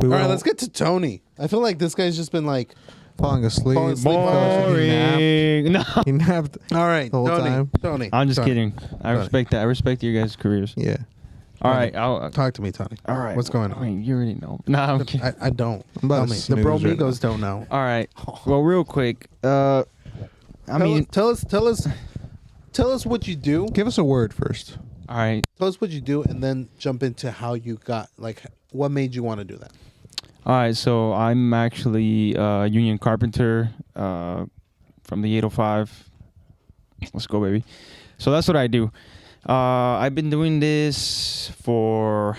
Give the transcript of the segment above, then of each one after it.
All right, won't- let's get to Tony. I feel like this guy's just been like falling asleep. Falling asleep. Boring. No, He napped. all right, The whole Tony. time. Tony. I'm just Tony. kidding. I respect that. I respect your guys' careers. Yeah. All right. I'll, Talk to me, Tony. all right. What's going I on? mean, you already know. No, I'm kidding. I don't. I'm about Tell to me. The snooze bro right Migos don't know. All right. Well, real quick. I mean, tell us what you do. Give us a word first. all right. Tell us what you do, and then jump into how you got what made you want to do that. All right, so I'm actually a union carpenter from the 805. Let's go, baby. So that's what I do. I've been doing this for,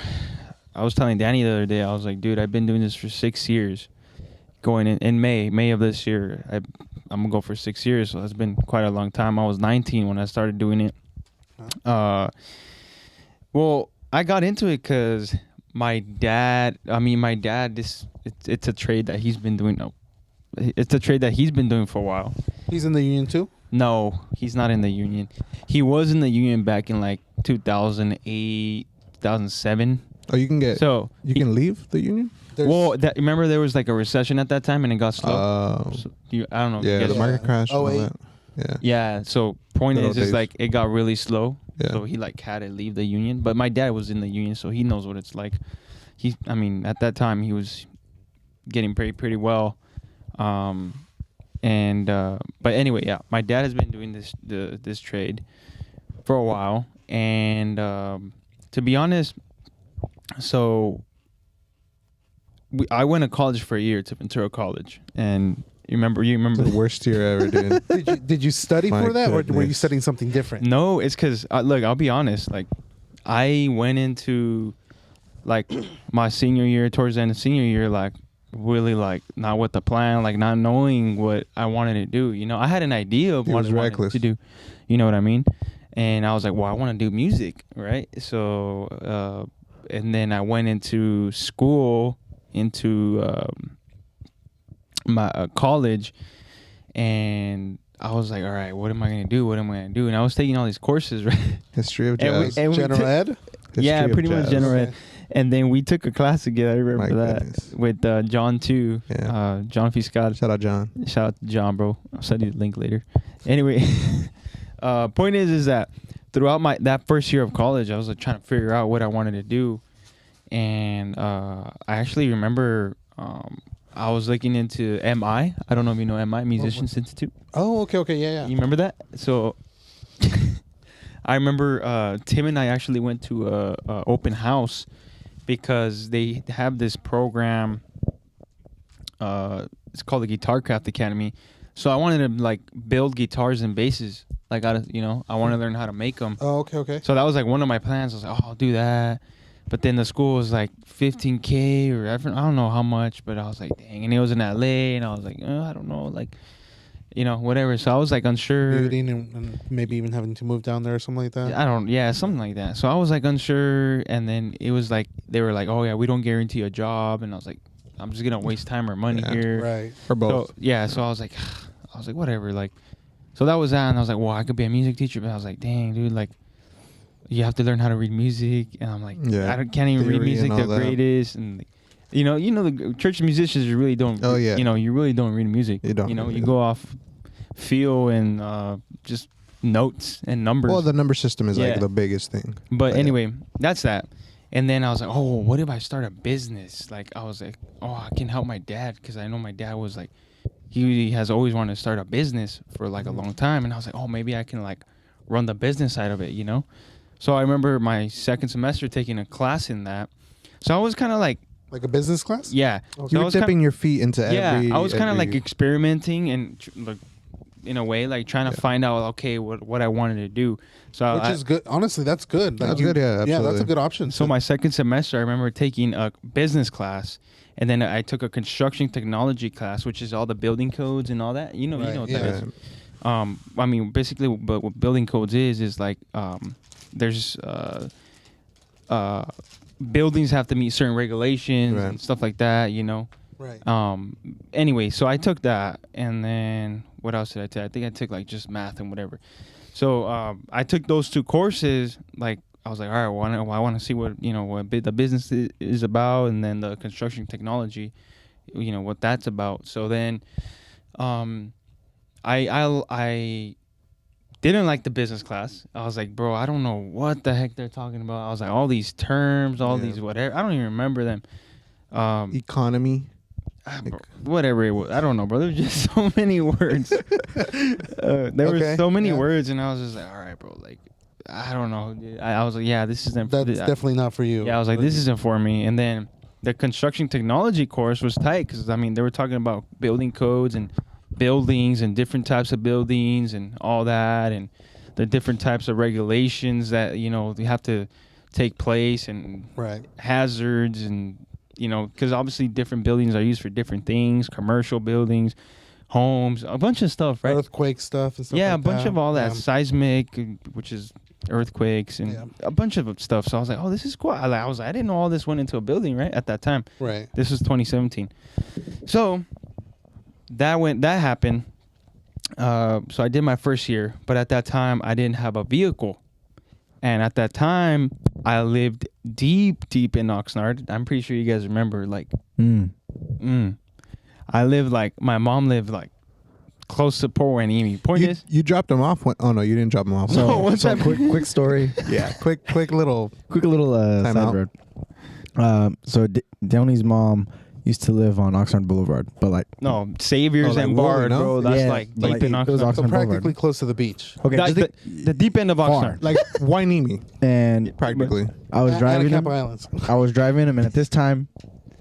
I was telling Danny the other day, I was like, dude, I've been doing this for 6 years. Going in May of this year, I'm going to go for 6 years, so that's been quite a long time. I was 19 when I started doing it. Well, I got into it because my dad, it's a trade that he's been doing. No, it's a trade that he's been doing for a while. He's in the union too. No, he's not in the union. He was in the union back in like 2008, 2007. Oh, you can get. So you can leave the union. remember there was like a recession at that time and it got slow. So I don't know. if you Yeah, guys- the market crash. And all 08. that. Yeah. Yeah. So point Good is, old just days. like it got really slow. Yeah. So he like had to leave the union. But my dad was in the union, so he knows what it's like. At that time he was getting paid pretty well. But anyway, yeah, my dad has been doing this trade for a while, and to be honest, so I went to college for a year to Ventura College, and you remember The worst year ever, dude. Did you study My for that, or were you goodness. studying something different? No, it's because look, I'll be honest, like I went into like my senior year, towards the end of senior year, like really like not with the plan, like not knowing what I wanted to do. You know, I had an idea of He what was I wanted reckless. to do. You know what I mean? And I was like, well, I want to do music, right? So, and then I went into school, into my college, and I was like, all right, what am I gonna do? What am I gonna do? And I was taking all these courses, right? History of And we- jazz. and we General took- ed. History yeah, of pretty much jazz. general ed. Okay. And then we took a class together. I remember My that goodness. with John too. Yeah. John Fiscal. Shout out, John. Shout out to John, bro. I'll send you the link later. Anyway, point is that throughout that first year of college, I was like trying to figure out what I wanted to do, and I actually remember I was looking into MI. I don't know if you know MI, Musicians Institute. Oh, okay, yeah. You remember that? So I remember Tim and I actually went to a open house because they have this program. It's called the Guitar Craft Academy. So I wanted to like build guitars and basses. Like I want to learn how to make them. Oh, okay. So that was like one of my plans. I was like, oh, I'll do that. But then the school was like $15K or I don't know how much. But I was like, dang. And it was in LA, and I was like, I don't know, like, whatever. So I was like unsure. Moving and maybe even having to move down there or something like that. Something like that. So I was like unsure, and then it was like they were like, oh yeah, we don't guarantee a job, and I was like, I'm just gonna waste time or money Yeah. here. Right. Or both. So yeah, so I was like whatever, like, so that was that, and I was like, well, I could be a music teacher, but I was like, dang, dude, like, you have to learn how to read music, and I'm like, Yeah. can't even read Theory music and the all that. greatest, and the church musicians really don't. Oh, yeah. You really don't read music. You don't. You go off feel and just notes and numbers. Well, the number system is Yeah. like the biggest thing. But yeah. anyway, that's that. And then I was like, oh, what if I start a business? Like, I was like, oh, I can help my dad, because I know my dad was like, he has always wanted to start a business for like a long time. And I was like, oh, maybe I can like run the business side of it, So I remember my second semester taking a class in that. So I was kind of like Like a business class? Yeah. Okay. So You I were was kinda- dipping your feet into every. I was kind of every- like experimenting and like in a way, like trying to find out, okay, what I wanted to do. So Which is good. Honestly, that's good. That's good, yeah, Yeah, that's a absolutely. good option. So my second semester, I remember taking a business class, and then I took a construction technology class, which is all the building codes and all that. You know Right, what yeah. that is. Basically, but what building codes is like, there's buildings have to meet certain regulations Right. and stuff like that. Right. Anyway, so I took that, and then what else did I take? I think I took like just math and whatever. So I took those two courses like I was like, all right, well, I want to see what the business is about, and then the construction technology, what that's about. So then, I didn't like the business class. I was like, bro, I don't know what the heck they're talking about. I was like, all these terms, all these whatever. I don't even remember them. Economy. Bro, whatever it was. I don't know, bro. There's just so many words. There were so many words, and I was just like, all right, bro. Like, I don't know. I was like, yeah, this isn't. That's definitely not for you. Yeah, I was like, this isn't for me. And then the construction technology course was tight because, I mean, they were talking about building codes and buildings and different types of buildings and all that, and the different types of regulations that, they have to take place, and hazards, and, because obviously different buildings are used for different things, commercial buildings, homes, a bunch of stuff, right? Earthquake stuff and stuff Yeah, like a bunch that. of all that. Seismic, which is earthquakes, and a bunch of stuff. So I was like, oh, this is cool. I didn't know all this went into a building, right? At that time. Right. This was 2017. So that happened. So I did my first year, but at that time I didn't have a vehicle. And at that time I lived deep in Oxnard. I'm pretty sure you guys remember, like, I lived my mom lived close to Port Hueneme. Point is, You dropped him off. Oh no, you didn't drop him off. So quick story. Yeah, quick little Side out. road. So Downey's mom used to live on Oxnard Boulevard, but no, Saviors like and Woolley, Bard, no? bro. That's Yeah, deep in it was Oxnard. Oxnard So Boulevard. practically close to the beach. Okay, just The deep end of far. Oxnard. like Hueneme, and practically. I was driving him. Anacapa Islands. I was driving him, and at this time,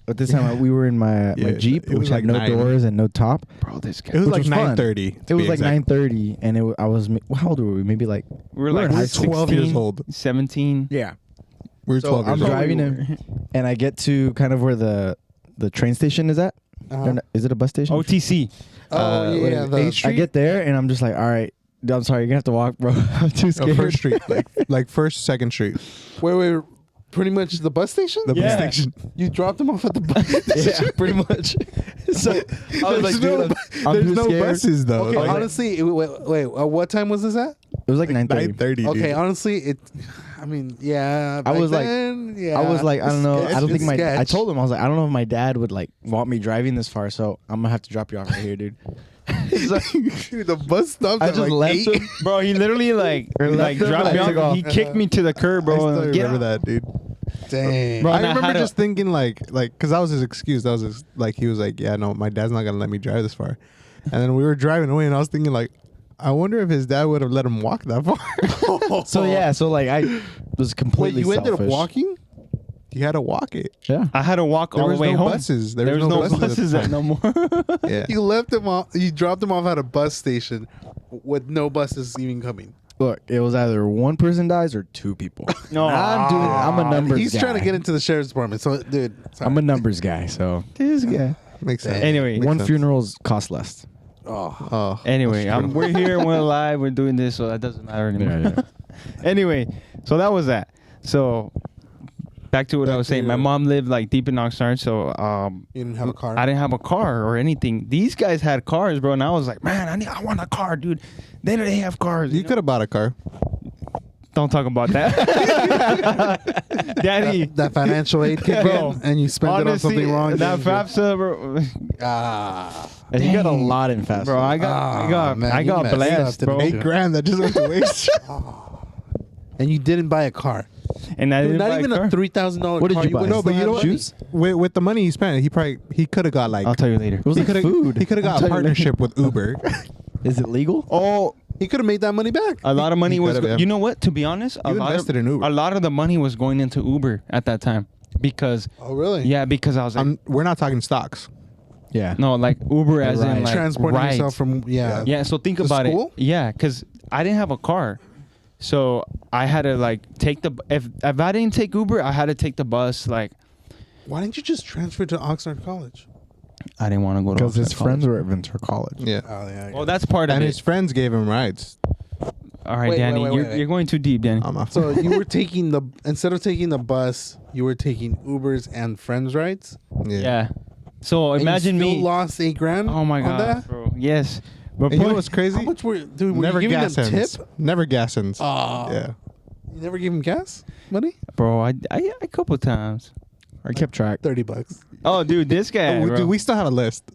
we were in my Jeep, it which was had like no 9. doors and no top. Bro, this guy. It was Which like was fun. 9:30. It was like 9:30, and I was. How old were we? Maybe like we were we were like in high 12 16, years old. 17. yeah. We were So 12 I'm years old. driving him, and I get to kind of where the train station is at. Uh-huh. Is it a bus station? OTC. Oh, yeah. wait, The I get there, and I'm just like, all right. I'm sorry, you're gonna have to walk, bro. I'm too scared. First Street, like First, Second Street. wait. Pretty much the bus station? The Yeah. bus station. You dropped him off at the bus station? Yeah, pretty much. So I was like, There's dude, I'm there's too no scared. buses though. Okay, Like, honestly, wait, what time was this at? It was like 9:30. 9:30. Okay, dude. honestly, I mean, yeah. I was back like- then, yeah. I was like, I don't know. I don't think It's I sketch. told him, I was like, I don't know if my dad would like want me driving this far, so I'm gonna have to drop you off right here, dude. Dude, the bus stopped I at just like left 8. him. Bro, he literally left him, dropped me like, took off. off. He kicked me to the curb, I bro. still and get remember out. that, dude. Dang. Bro, I and I remember had just thinking like, because that was his excuse. That was his, like, he was like, yeah, no, my dad's not gonna let me drive this far. And then we were driving away, and I was thinking like, I wonder if his dad would have let him walk that far. So yeah, so like I was Wait, completely. you ended up selfish. walking? You had to walk it. Yeah. I had to walk There all was the way no home. buses. There was no buses at the no more. time. Yeah. You left him off. You dropped him off at a bus station with no buses even coming. Look, it was either one person dies or two people. No. I'm a numbers He's guy. trying to get into the sheriff's department. So, dude, sorry. I'm a numbers guy, so This guy. Makes sense. Anyway, Makes one sense. funerals cost less. Oh. Anyway, that's true. we're here, we're alive, we're doing this, so that doesn't matter anymore. Anyway, so that was that. So back to what I was saying. My mom lived like deep in Oxnard, so You didn't have a car? I didn't have a car or anything. These guys had cars, bro, and I was like, man, I want a car, dude. They have cars. You could have bought a car. Don't talk about that, Daddy. That financial aid kicked Bro, in and you spent it on something wrong. That didn't you? FAFSA, bro. Ah. And he got a Dang. lot in fast. Bro, I got man, you messed blessed, up, bro. didn't you? $8,000 that just went to waste. And you didn't buy a car. And I Dude, didn't not buy even a car. a $3,000 What did car. you buy? would No, still but you have know what? money. Shoes? with the money he spent, he could have got like I'll tell you later. It was he like could have food. he could have I'll got a tell you later. partnership with Uber. Is it legal? Oh, He could have made that money back. a lot of money He was. could've, yeah. You know what? To be honest, You invested in Uber. A lot of the money was going into Uber at that time because Oh, really? yeah, because I was like, We're not talking stocks. Yeah. no, like Uber as in Right. like Transporting rides. yourself from, yeah. Yeah, so think To about school? it. Yeah, because I didn't have a car, so I had to like take the if I didn't take Uber, I had to take the bus. Like Why didn't you just transfer to Oxnard College? I didn't want to go to Because his Oxford friends College. were at Ventura College. Yeah. Oh, yeah. Well, that's part of And it. his friends gave him rides. All right, Wait, Danny, wait, wait. you're going too deep, Danny. I'm off. So you were taking instead of taking the bus, you were taking Ubers and friends rides? Yeah. So And imagine you still me. lost $8,000 Oh my on god, that? bro. Yes. But And you know point- what's crazy? How much were, dude, were Never you giving gas them ends. tip? Never gas ends. Oh. Yeah. You never gave him gas money? Bro, I a couple times. I kept track. $30. Oh, dude, this guy. Oh, bro. dude, we still have a list.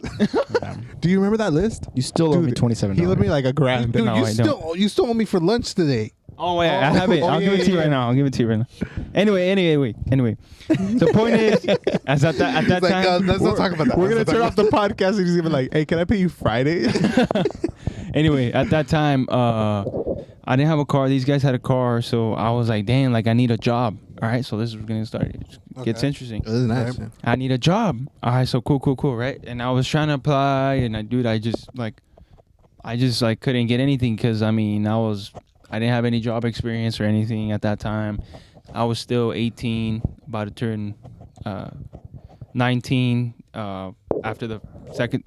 Do you remember that list? You still owe me Dude, $27. He owed me like a grand. Dude, No, you I you still owe me for lunch today. Oh wait, I have it. Oh, I'll yeah, give it to you yeah, right now. I'll give it to you right now. Anyway. The point is, as at that He's like, time, let's not talk about that. We're gonna Let's turn not off the podcast and he's gonna be like, "Hey, can I pay you Friday?" anyway, at that time, I didn't have a car. These guys had a car, so I was like, "Dang, like I need a job." All right, so this is gonna start. It gets Okay. interesting. This is nice. Right. I need a job. All right, so cool, right? And I was trying to apply, and I just couldn't get anything because I didn't have any job experience or anything at that time. I was still 18, about to turn 19 after the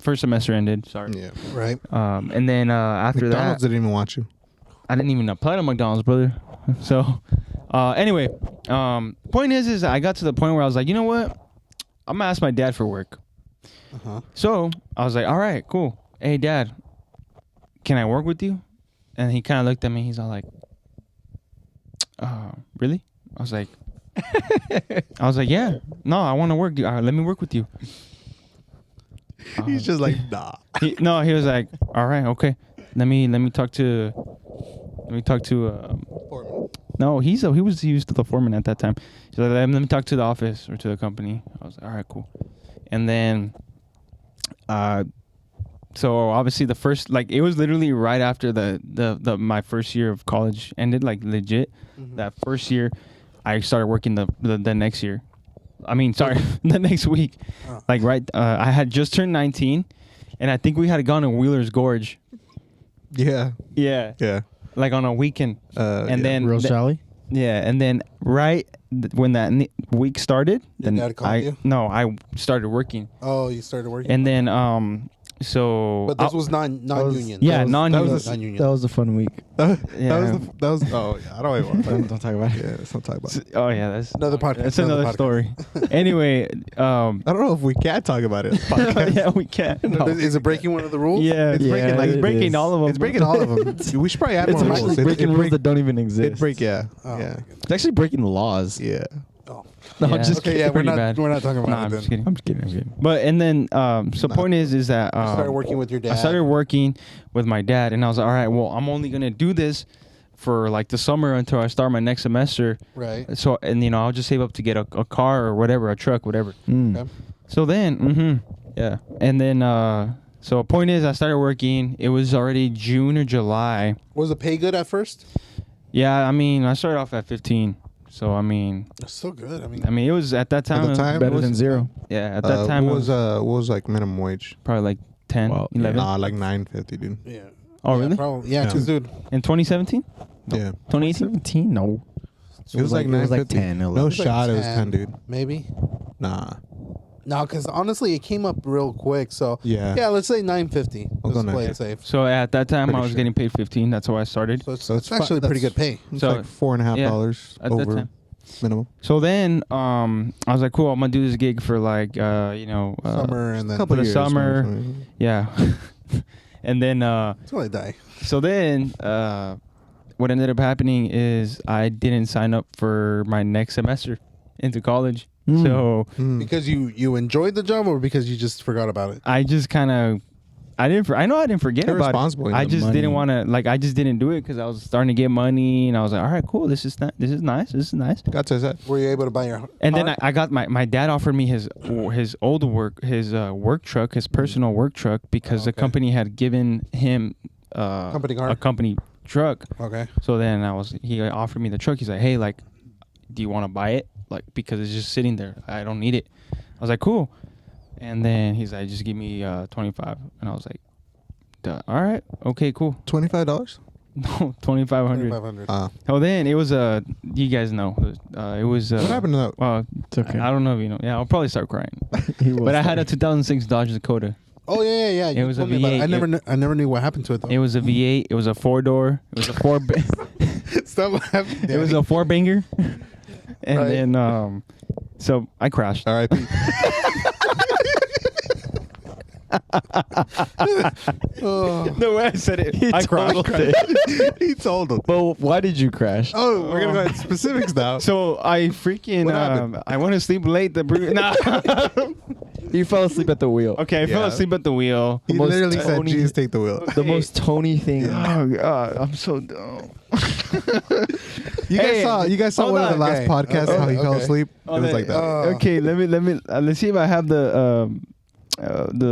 first semester ended. Sorry. Yeah. Right. And then after McDonald's that, didn't even want you. I didn't even apply to McDonald's, brother. So, anyway, point is I got to the point where I was like, you know what? I'm gonna ask my dad for work. Uh-huh. So I was like, all right, cool. Hey, Dad, can I work with you? And he kind of looked at me. He's all like, really? I was like, yeah. No, I want to work. Let me work with you. He's just like, nah. He was like, all right, okay. Let me talk to. No, he was the foreman at that time. So let me talk to the office or to the company. I was like, all right, cool. And then, so obviously the first, like, it was literally right after the my first year of college ended, like legit. Mm-hmm. That first year, I started working the next year. I mean, sorry, the next week. Oh. Like I had just turned 19, and I think we had gone to Wheeler's Gorge. Yeah. Yeah, Yeah. like on a weekend. And yeah. then Real Sally? yeah, and then when that week started, Your then dad called you? I started working, Oh, you started working? and then so But this was non-union. yeah, That was- non-union. That was non-union. That was a fun week. that Yeah. was oh yeah, I don't even want to Don't talk about it. Yeah, let's not talk about it. Oh yeah, that's Another podcast. That's another story. Anyway, I don't know if we can talk about it. Podcast. yeah, we can. No. Is it breaking one of the rules? Yeah, It's breaking, like, it's it breaking is. all of them. It's breaking all of them. We should probably add It's more actually rules. breaking rules break, that don't even exist. it break, yeah. Oh, yeah. my It's actually breaking laws. Yeah. Oh. No, Yeah. I'm just Okay, kidding. yeah, we're Pretty not bad. talking about Nah, it I'm then. just kidding. I'm just kidding. But and then so Nah. point is that You started working with your dad. I started working with my dad, and I was like, all right, well, I'm only gonna do this for like the summer until I start my next semester. Right. So and I'll just save up to get a car or whatever, a truck, whatever. Mm. Okay. So then, yeah, and then so point is I started working. It was already June or July. Was the pay good at first? Yeah, I mean I started off at 15. So I mean That's so good. I mean, it was at that time. the time? it Better was- than zero. Yeah, at that time what it was what was like minimum wage? probably like 10, Wow, 11. Nah, like $9.50, dude. yeah. Oh, Yeah, really? Probably. Yeah, Yeah. because dude, In 2017, Yeah. 2018. 17? No. It was like it was like 9.50. 10, No 11. was like shot, it was 10. 10, dude. maybe. Nah. No, because honestly, it came up real quick. So Yeah. yeah, let's say 950. I'll Let's go play 950. it safe. So at that time, Pretty I was sure. getting paid 15. That's how I started. So it's, So it's it's actually fi- pretty good pay. It's So- like $4.50 At that over time. minimum. So then, I was like, cool. I'm gonna do this gig for like, Summer and then Couple the years, summer. maybe. yeah. And then, until I die. so then, what ended up happening is I didn't sign up for my next semester into college. Mm. So Mm. Because you enjoyed the job, or because you just forgot about it. I just kind of, I didn't forget about it. Irresponsible in I the just money. didn't want to, like, I just didn't do it because I was starting to get money, and I was like, all right, cool. This is nice. This is nice. Got to that. Were you able to buy your? And then car? I got my dad offered me his old work truck, his personal work truck, because the Okay. company had given him Company car? a company truck. Okay. So then he offered me the truck. He's like, hey, like, do you want to buy it? Like, because it's just sitting there. I don't need it. I was like, cool. And then he's like, just give me 25. And I was like, duh, all right, okay, cool. $25? No, 2,500. 2,500. Oh, then it was you guys know, it was. What happened to that? Well, It's okay. I don't know if you know. Yeah, I'll probably start crying. He will But I had a start. 2006 Dodge Dakota. Oh yeah. It You was a told me about it. V8. I never knew what happened to it though. It was a V8. It was a 4-door. It was a Stop laughing. it was a 4-banger. And Right. then so I crashed. R.I.P. Oh. The way I said it, He I told crashed. it. He told him. But why did you crash? Oh, we're gonna go into specifics now. So I freaking What happened? I went to sleep late. Nah. You fell asleep at the wheel. Okay, I fell Yeah. asleep at the wheel. He most literally said, Tony- "Jesus, take the wheel." The most Tony thing. Oh god, I'm so dumb. You guys saw hold one of the on. last Okay. podcasts how he fell Okay. asleep. Oh, it was that- like that. Okay, let me let's see if I have the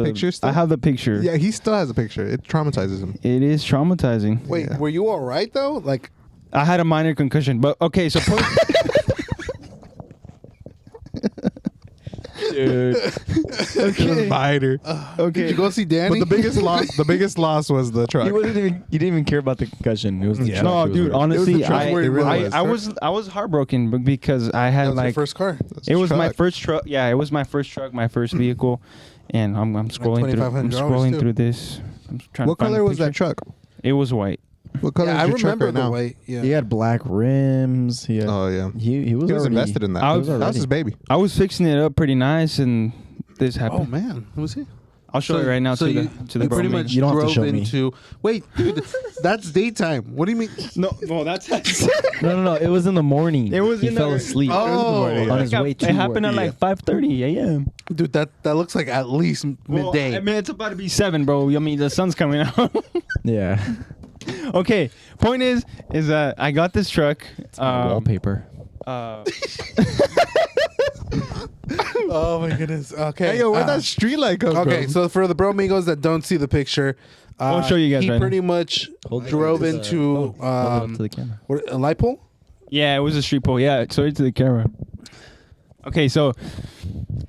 Picture still? I have the picture. Yeah, he still has a picture. It traumatizes him. It is traumatizing. Wait, Yeah. were you all right though? Like, I had a minor concussion, but okay, so Dude. Okay. Spider. did you go see Danny? But the biggest loss was the truck. He didn't even care about the concussion. It was the Yeah. truck. no, He was dude, worried. honestly, It was the truck. I, It really I, was. I was heartbroken because I had that was your like first car. it was my truck. first truck. Yeah, it was my first truck, my first vehicle, and I'm scrolling through. I'm $2,500 scrolling too. through this. I'm trying What to find color the was that picture. truck? It was white. What color Yeah, I is your truck remember right the now? way. Yeah. He had black rims. He had, Oh yeah. he was He was already- invested in that. I was That was already- his baby. I was fixing it up pretty nice, and this Oh happened. man, who was he? I'll show you right now to the you bro pretty me. much You don't have to drove show me. into. Wait, dude, that's daytime. What do you mean? No, that's No. It was in the morning. It was he in fell the- asleep. Oh, on his way to it happened work. at like 5:30 a.m. Dude, that looks like at least midday. Well, I mean, it's about to be 7, bro. I mean, the sun's coming out. Yeah. Okay, point is that I got this truck. Wallpaper. Oh my goodness. Okay. Hey yo, where'd that street light come Okay, from? so for the bro amigos that don't see the picture, I'll show you guys He right now. pretty much drove into Hold it up to the camera. what, a light pole. Yeah, it was a street pole. Yeah, show it to the camera. Okay, so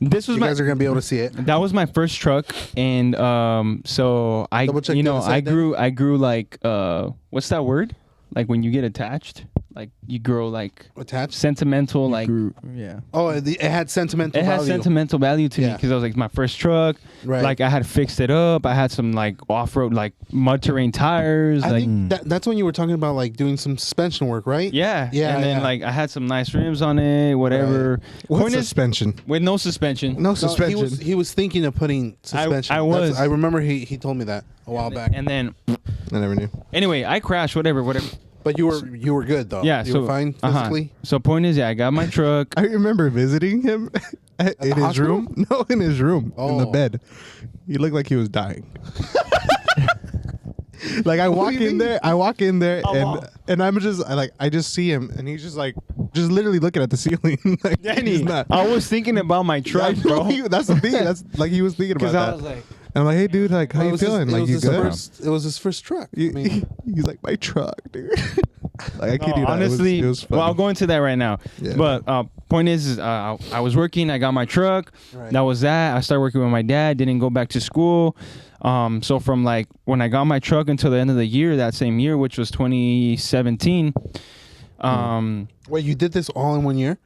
this was You my guys are gonna be able to see it. that was my first truck, and so I Double check you the know other side then. I grew like what's that word? Like when you get attached, like you grow like Attached. sentimental, like Yeah. Oh, it had sentimental it has value. sentimental value to me Yeah. because I was like my first truck. Right. Like I had fixed it up. I had some like off road like mud terrain tires. I like think that's when you were talking about like doing some suspension work, right? yeah, Yeah, And then yeah. like I had some nice rims on it, whatever. What Point is, suspension? with no suspension. No No, suspension. he was thinking of putting suspension. I was. I remember he told me that a while back. And then I never knew. anyway, I crashed. Whatever. But you were good though. Yeah, you so were fine uh-huh. physically. So point is, yeah, I got my truck. I remember visiting him in the his hospital? room. No, in his room, in the Oh. bed. He looked like he was dying. Like I walk in there, and I'm just I just see him, and he's just literally looking at the ceiling. Like, Danny, he's not. I was thinking about my truck, I know bro. that's the thing. That's like he was thinking about Because I that. was like, And I'm like, hey, dude, like, how Well, you feeling? Like, you good? It was his first truck. I mean, He's like, my truck, dude. Like, I kid no, you not. honestly, it was well, I'll funny. go into that right now. Yeah. But point is I was working. I got my truck. Right. That was that. I started working with my dad. Didn't go back to school. So from like when I got my truck until the end of the year, that same year, which was 2017. wait, you did this all in 1 year?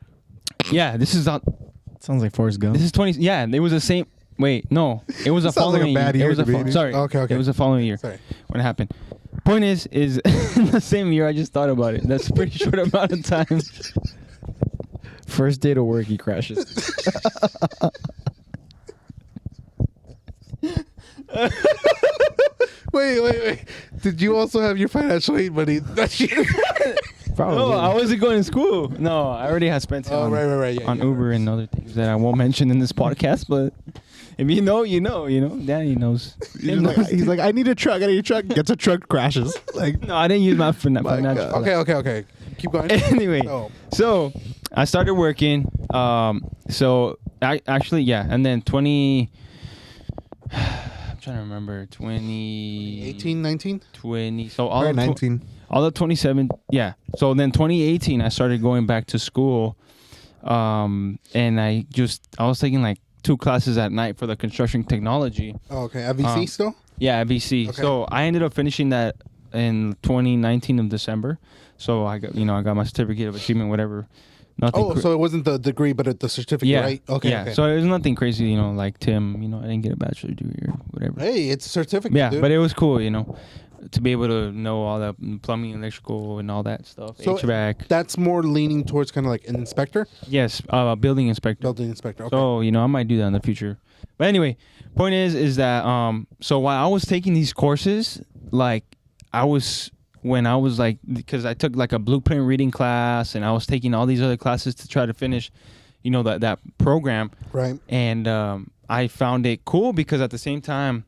Yeah, this is Sounds like Forrest Gump. this is 20. Yeah, it was the same. Wait, no, it was a Sounds like a following. bad year. year It was to a me. sorry. Okay. It was a following year Sorry. when it happened. Point is in the same year. I just thought about it. That's a pretty short amount of time. First day to work, he crashes. Wait. Did you also have your financial aid money that year? Probably. No, I wasn't going to school. No, I already had spent it Oh, on, right. Yeah, on yeah. Uber and other things that I won't mention in this podcast. But if you know, you know. Danny knows. He's like, I need a truck. I need a truck. Gets a truck, crashes. Like, No, I didn't use my financial. God. Okay. Keep going. Anyway, Oh. so I started working. So I actually, yeah, and then 20. I'm trying to remember 18, 19? 20. So all or of 19. all of 27. Yeah. So then 2018, I started going back to school, and I was taking like 2 classes at night for the construction technology. Oh, okay. At VC still? Yeah, at VC. Okay. So I ended up finishing that in 2019 of December. So I got my certificate of achievement, whatever. Nothing. Oh, so it wasn't the degree, but the certificate, yeah, right? Okay. yeah. Okay. So it was nothing crazy, like Tim. I didn't get a bachelor's degree or whatever. Hey, it's a certificate, Yeah, dude. but it was cool, to be able to know all that plumbing, electrical, and all that stuff. So HVAC. that's more leaning towards kind of like an inspector, Yes, building inspector. building inspector. Okay. So I might do that in the future. But anyway, point is that so while I was taking these courses, like when I was like, because I took like a blueprint reading class and I was taking all these other classes to try to finish, you know, that program. Right. And I found it cool because at the same time,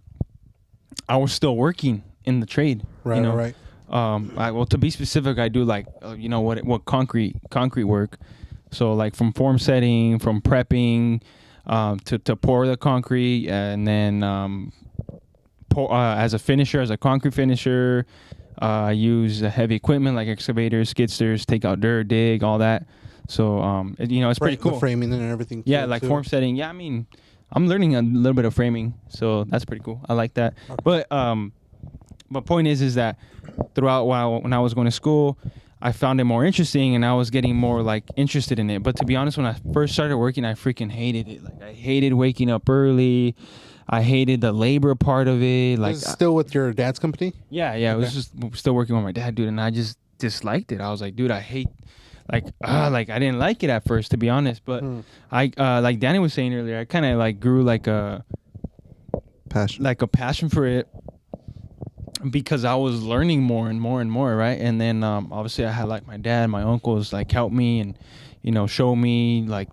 I was still working in the trade. Right. You know? Right. Well, to be specific, I do like you know what concrete work. So like from form setting, from prepping, to pour the concrete, and then pour as a finisher, as a concrete finisher. I use heavy equipment like excavators, skid steers, take out dirt, dig, all that. So you know, it's pretty cool. The framing and everything. Yeah, too, like too. form setting. Yeah, I mean, I'm learning a little bit of framing, so that's pretty cool. I like that. But point is that throughout when I was going to school, I found it more interesting, and I was getting more like interested in it. But to be honest, when I first started working, I freaking hated it. Like I hated waking up early. I hated the labor part of it. Like Was it still with your dad's company? yeah, it was just still working with my dad, dude, and I just disliked it. I was like, dude, I hate. Like I didn't like it at first, to be honest. But I like Danny was saying earlier, I kind of like grew like a passion for it because I was learning more and more and more, right? And then obviously I had like my dad, my uncles like help me and you know show me like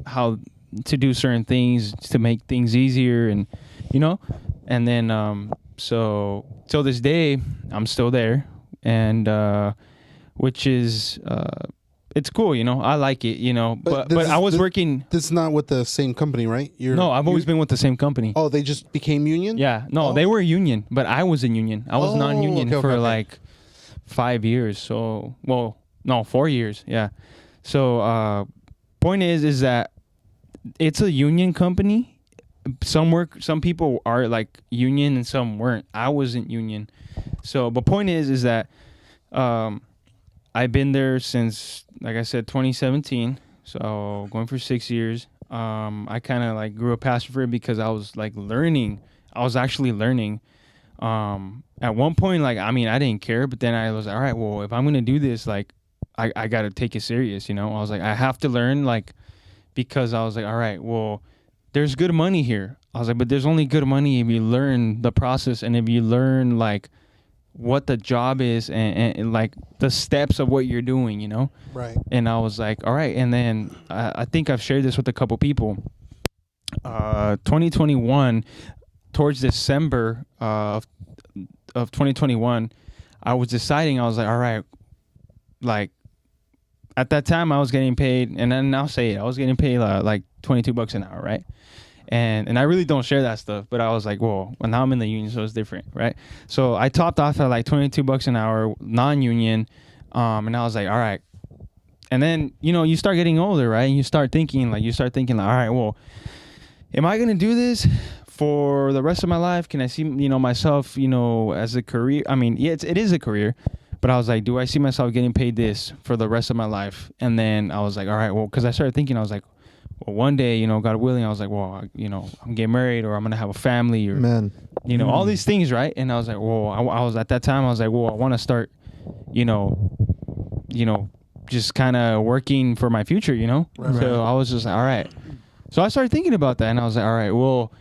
how to do certain things to make things easier, and you know, and then so till this day I'm still there, and which is it's cool, you know. I like it, you know. But I was working. This is not with the same company, right? No, I've always been with the same company. Oh, they just became union? Yeah, no, they were union, but I was in union. I was non-union for like 5 years. So, well, no, 4 years. Yeah. So, point is that it's a union company. Some people are like union and some weren't. I wasn't union. So, but point is that I've been there since, like I said, 2017. So going for 6 years. I kind of like grew a passion for it because I was like learning. I was actually learning. At one point, like, I mean, I didn't care, but then I was like, all right, well, if I'm going to do this, like, I got to take it serious, you know? I was like, I have to learn, like, because I was like, all right, well, there's good money here. I was like, but there's only good money if you learn the process and if you learn, like, what the job is and like the steps of what you're doing, you know? Right. And I was like, all right. And then I think I've shared this with a couple people. 2021, towards December of 2021, I was deciding, I was like, all right, like at that time I was getting paid, and then I'll say it, I was getting paid like $22 an hour, right? And I really don't share that stuff, but I was like, well, now I'm in the union, so it's different, right? So I topped off at like $22 an hour, non-union, and I was like, all right. And then, you know, you start getting older, right? And you start thinking, all right, well, am I gonna do this for the rest of my life? Can I see, you know, myself, you know, as a career? I mean, yeah, it is a career, but I was like, do I see myself getting paid this for the rest of my life? And then I was like, all right, well, because I started thinking, I was like, well, one day, you know, God willing, I was like, well, you know, I'm getting married, or I'm gonna have a family, or you know, all these things, right? And I was like, well, I was at that time, I was like, well, I want to start, you know, just kind of working for my future, you know. Right. So I was just like, all right. So I started thinking about that, and I was like, all right, well,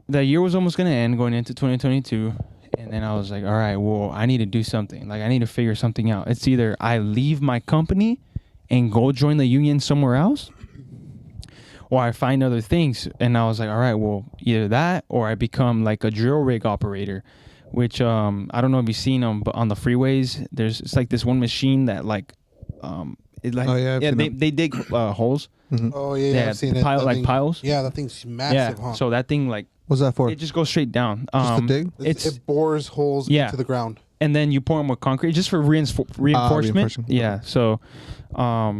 that year was almost gonna end, going into 2022. And then I was like, all right, well, I need to do something. Like, I need to figure something out. It's either I leave my company and go join the union somewhere else, or I find other things. And I was like, all right, well, either that or I become like a drill rig operator, which I don't know if you've seen them, but on the freeways, it's like this one machine that like, they dig holes. Mm-hmm. Oh, yeah, I've seen it. That thing, piles. Yeah, that thing's massive, huh? So that thing, like, What's that for? it just goes straight down. Just to dig? It bores holes into the ground. And then you pour them with concrete just for reinforcement. Yeah. So, I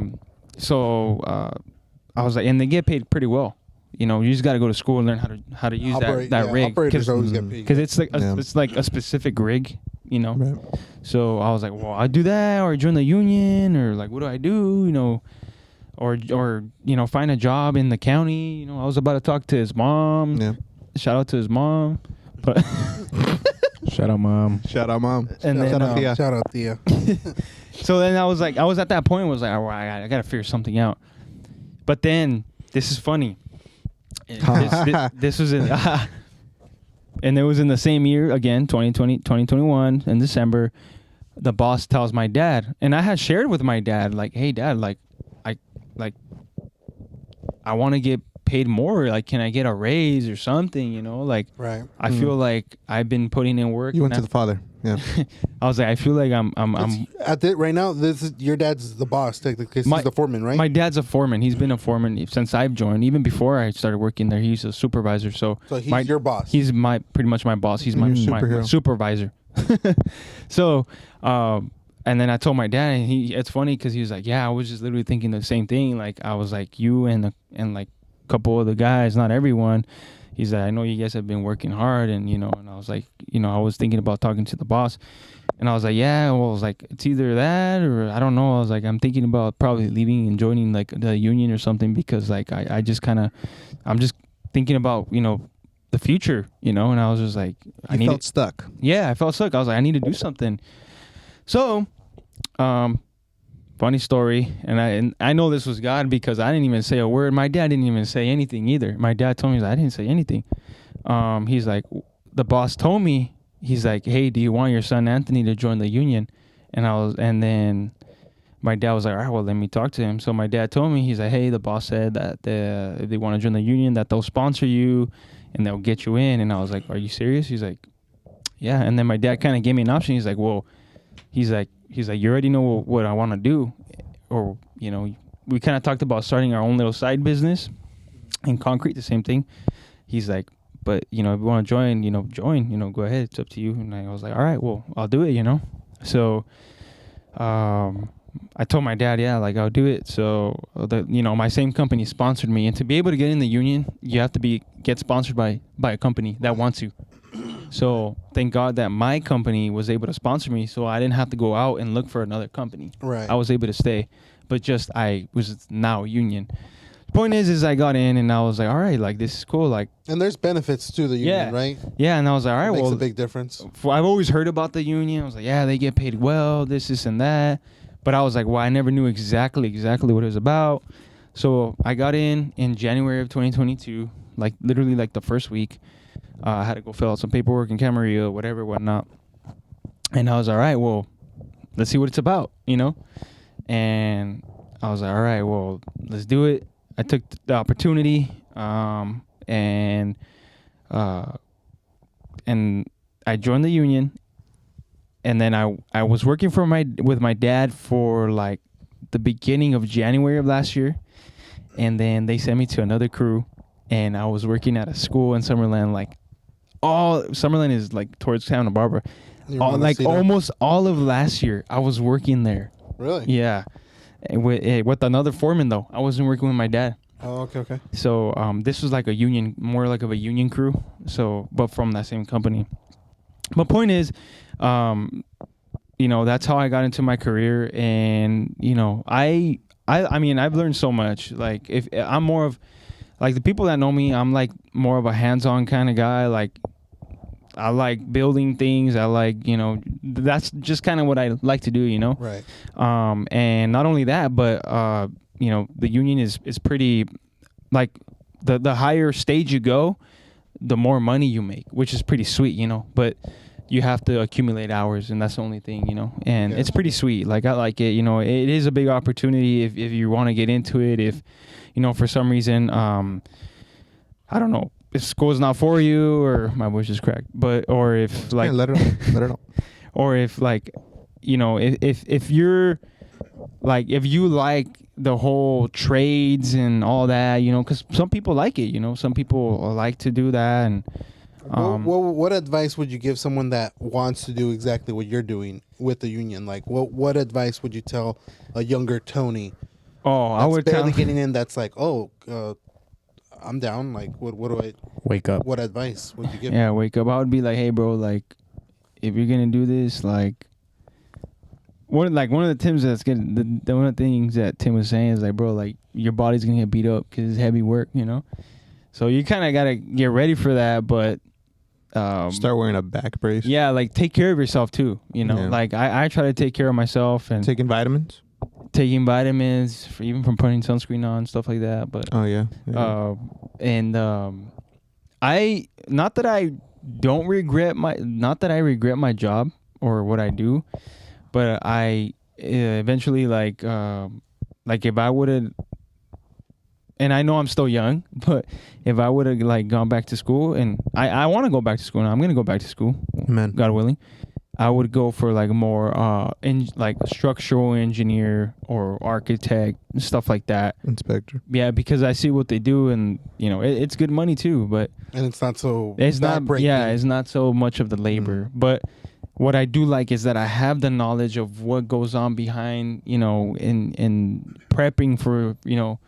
was like, and they get paid pretty well. You know, you just got to go to school and learn how to use that rig. Operators always get paid. Because it's like a specific rig, you know. Right. So I was like, well, I do that, or join the union, or like, what do I do? You know, or you know, find a job in the county. You know, I was about to talk to his mom. Yeah. Shout out to his mom, but. Shout out, mom. Shout out, mom. And then, Shout out, Thea. So then I was at that point, was like, oh, I got to figure something out. But then this is funny. This was in, and it was in the same year again, 2021 in December. The boss tells my dad, and I had shared with my dad, like, hey dad, like I want to get paid more. Like, can I get a raise or something? You know, like, Right. I feel like I've been putting in work. You went and to the father. Yeah. I was like, I feel like I'm At the, right now, this is your dad's the boss, technically. 'Cause My- he's the foreman, right? My dad's a foreman. He's been a foreman since I've joined. Even before I started working there, he's a supervisor. So He's my- your boss. he's pretty much my boss. He's my Superhero. supervisor. So, and then I told my dad, and it's funny because he was like, yeah, I was just literally thinking the same thing. Like, I was like, you and like a couple of the guys, not everyone. He's like, I know you guys have been working hard, and and I was like, I was thinking about talking to the boss, and I was like, yeah, well, I was like, it's either that or I don't know. I was like, I'm thinking about probably leaving and joining like the union or something, because like I just I'm just thinking about the future, and I was just like, I You felt stuck. yeah, I felt stuck. I was like, I need to do something. So, funny story, and I know this was God, because I didn't even say a word. My dad didn't even say anything either. My dad told me, I didn't say anything. He's like, the boss told me, he's like, hey, do you want your son Anthony to join the union? And then my dad was like, all right, well, let me talk to him. So my dad told me, he's like, hey, the boss said that if they want to join the union, that they'll sponsor you and they'll get you in. And I was like, are you serious? He's like, yeah. And then my dad kind of gave me an option. He's like, well, he's like, you already know what I want to do. Or, we kind of talked about starting our own little side business in concrete, the same thing. He's like, but, if you want to join, go ahead. It's up to you. And I was like, all right, well, I'll do it, So, I told my dad, yeah, like, I'll do it. So, my same company sponsored me. And to be able to get in the union, you have to get sponsored by a company that wants you. So thank God that my company was able to sponsor me, so I didn't have to go out and look for another company. Right. I was able to stay, but I was now union. Point is I got in and I was like, all right, like, this is cool. Like, and there's benefits to the union, right? Yeah, and I was like, all right, Makes a big difference. I've always heard about the union. I was like, yeah, they get paid well, this and that. But I was like, well, I never knew exactly what it was about. So I got in January of 2022, like literally like the first week. I had to go fill out some paperwork in Camarillo, whatever, whatnot. And I was all right, well, let's see what it's about, And I was like, all right, well, let's do it. I took the opportunity, and I joined the union. And then I was working with my dad for like the beginning of January of last year. And then they sent me to another crew, and I was working at a school in Summerland. Like, Summerland is like towards Santa Barbara. Almost all of last year, I was working there. Really? Yeah, and with another foreman though. I wasn't working with my dad. Oh, okay. So this was like a union, more like of a union crew. So, but from that same company. My point is, that's how I got into my career, and I mean, I've learned so much. Like, if I'm more of, like, the people that know me, I'm like more of a hands-on kind of guy. Like, I like building things. I like, that's just kind of what I like to do, Right. And not only that, but the union is pretty, like, the higher stage you go, the more money you make, which is pretty sweet, but you have to accumulate hours, and that's the only thing, and it's pretty sweet. Like, I like it, it is a big opportunity if you want to get into it. If, for some reason, I don't know, if school's not for you, or my voice is cracked, or if, like, Yeah, let it know. or if, like, if you're, like, if you like the whole trades and all that, because some people like it, some people like to do that. And what advice would you give someone that wants to do exactly what you're doing with the union? Like, what advice would you tell a younger Tony? I would barely tell, getting in. That's like, I'm down. Like, what do I Wake up. What advice would you give? yeah, wake up. I would be like, hey, bro, like, if you're gonna do this, like, one of the Tims that's getting one of the things that Tim was saying is, like, bro, like, your body's gonna get beat up because it's heavy work, So you kind of gotta get ready for that, but Start wearing a back brace. yeah, like, take care of yourself too. Yeah. Like, I try to take care of myself and Taking vitamins. taking vitamins, even from putting sunscreen on, stuff like that. But Oh yeah. and I not that I regret my job or what I do, but I eventually like if I would have, and I know I'm still young, but if I would have like gone back to school, and I want to go back to school now, I'm gonna go back to school, Man. God willing. I would go for like more like a structural engineer or architect, stuff like that. Inspector. Yeah, because I see what they do, and you know it's good money too. But And it's not so. it's not. backbreaking. Yeah, it's not so much of the labor. But what I do like is that I have the knowledge of what goes on behind, you know, in prepping for, you know,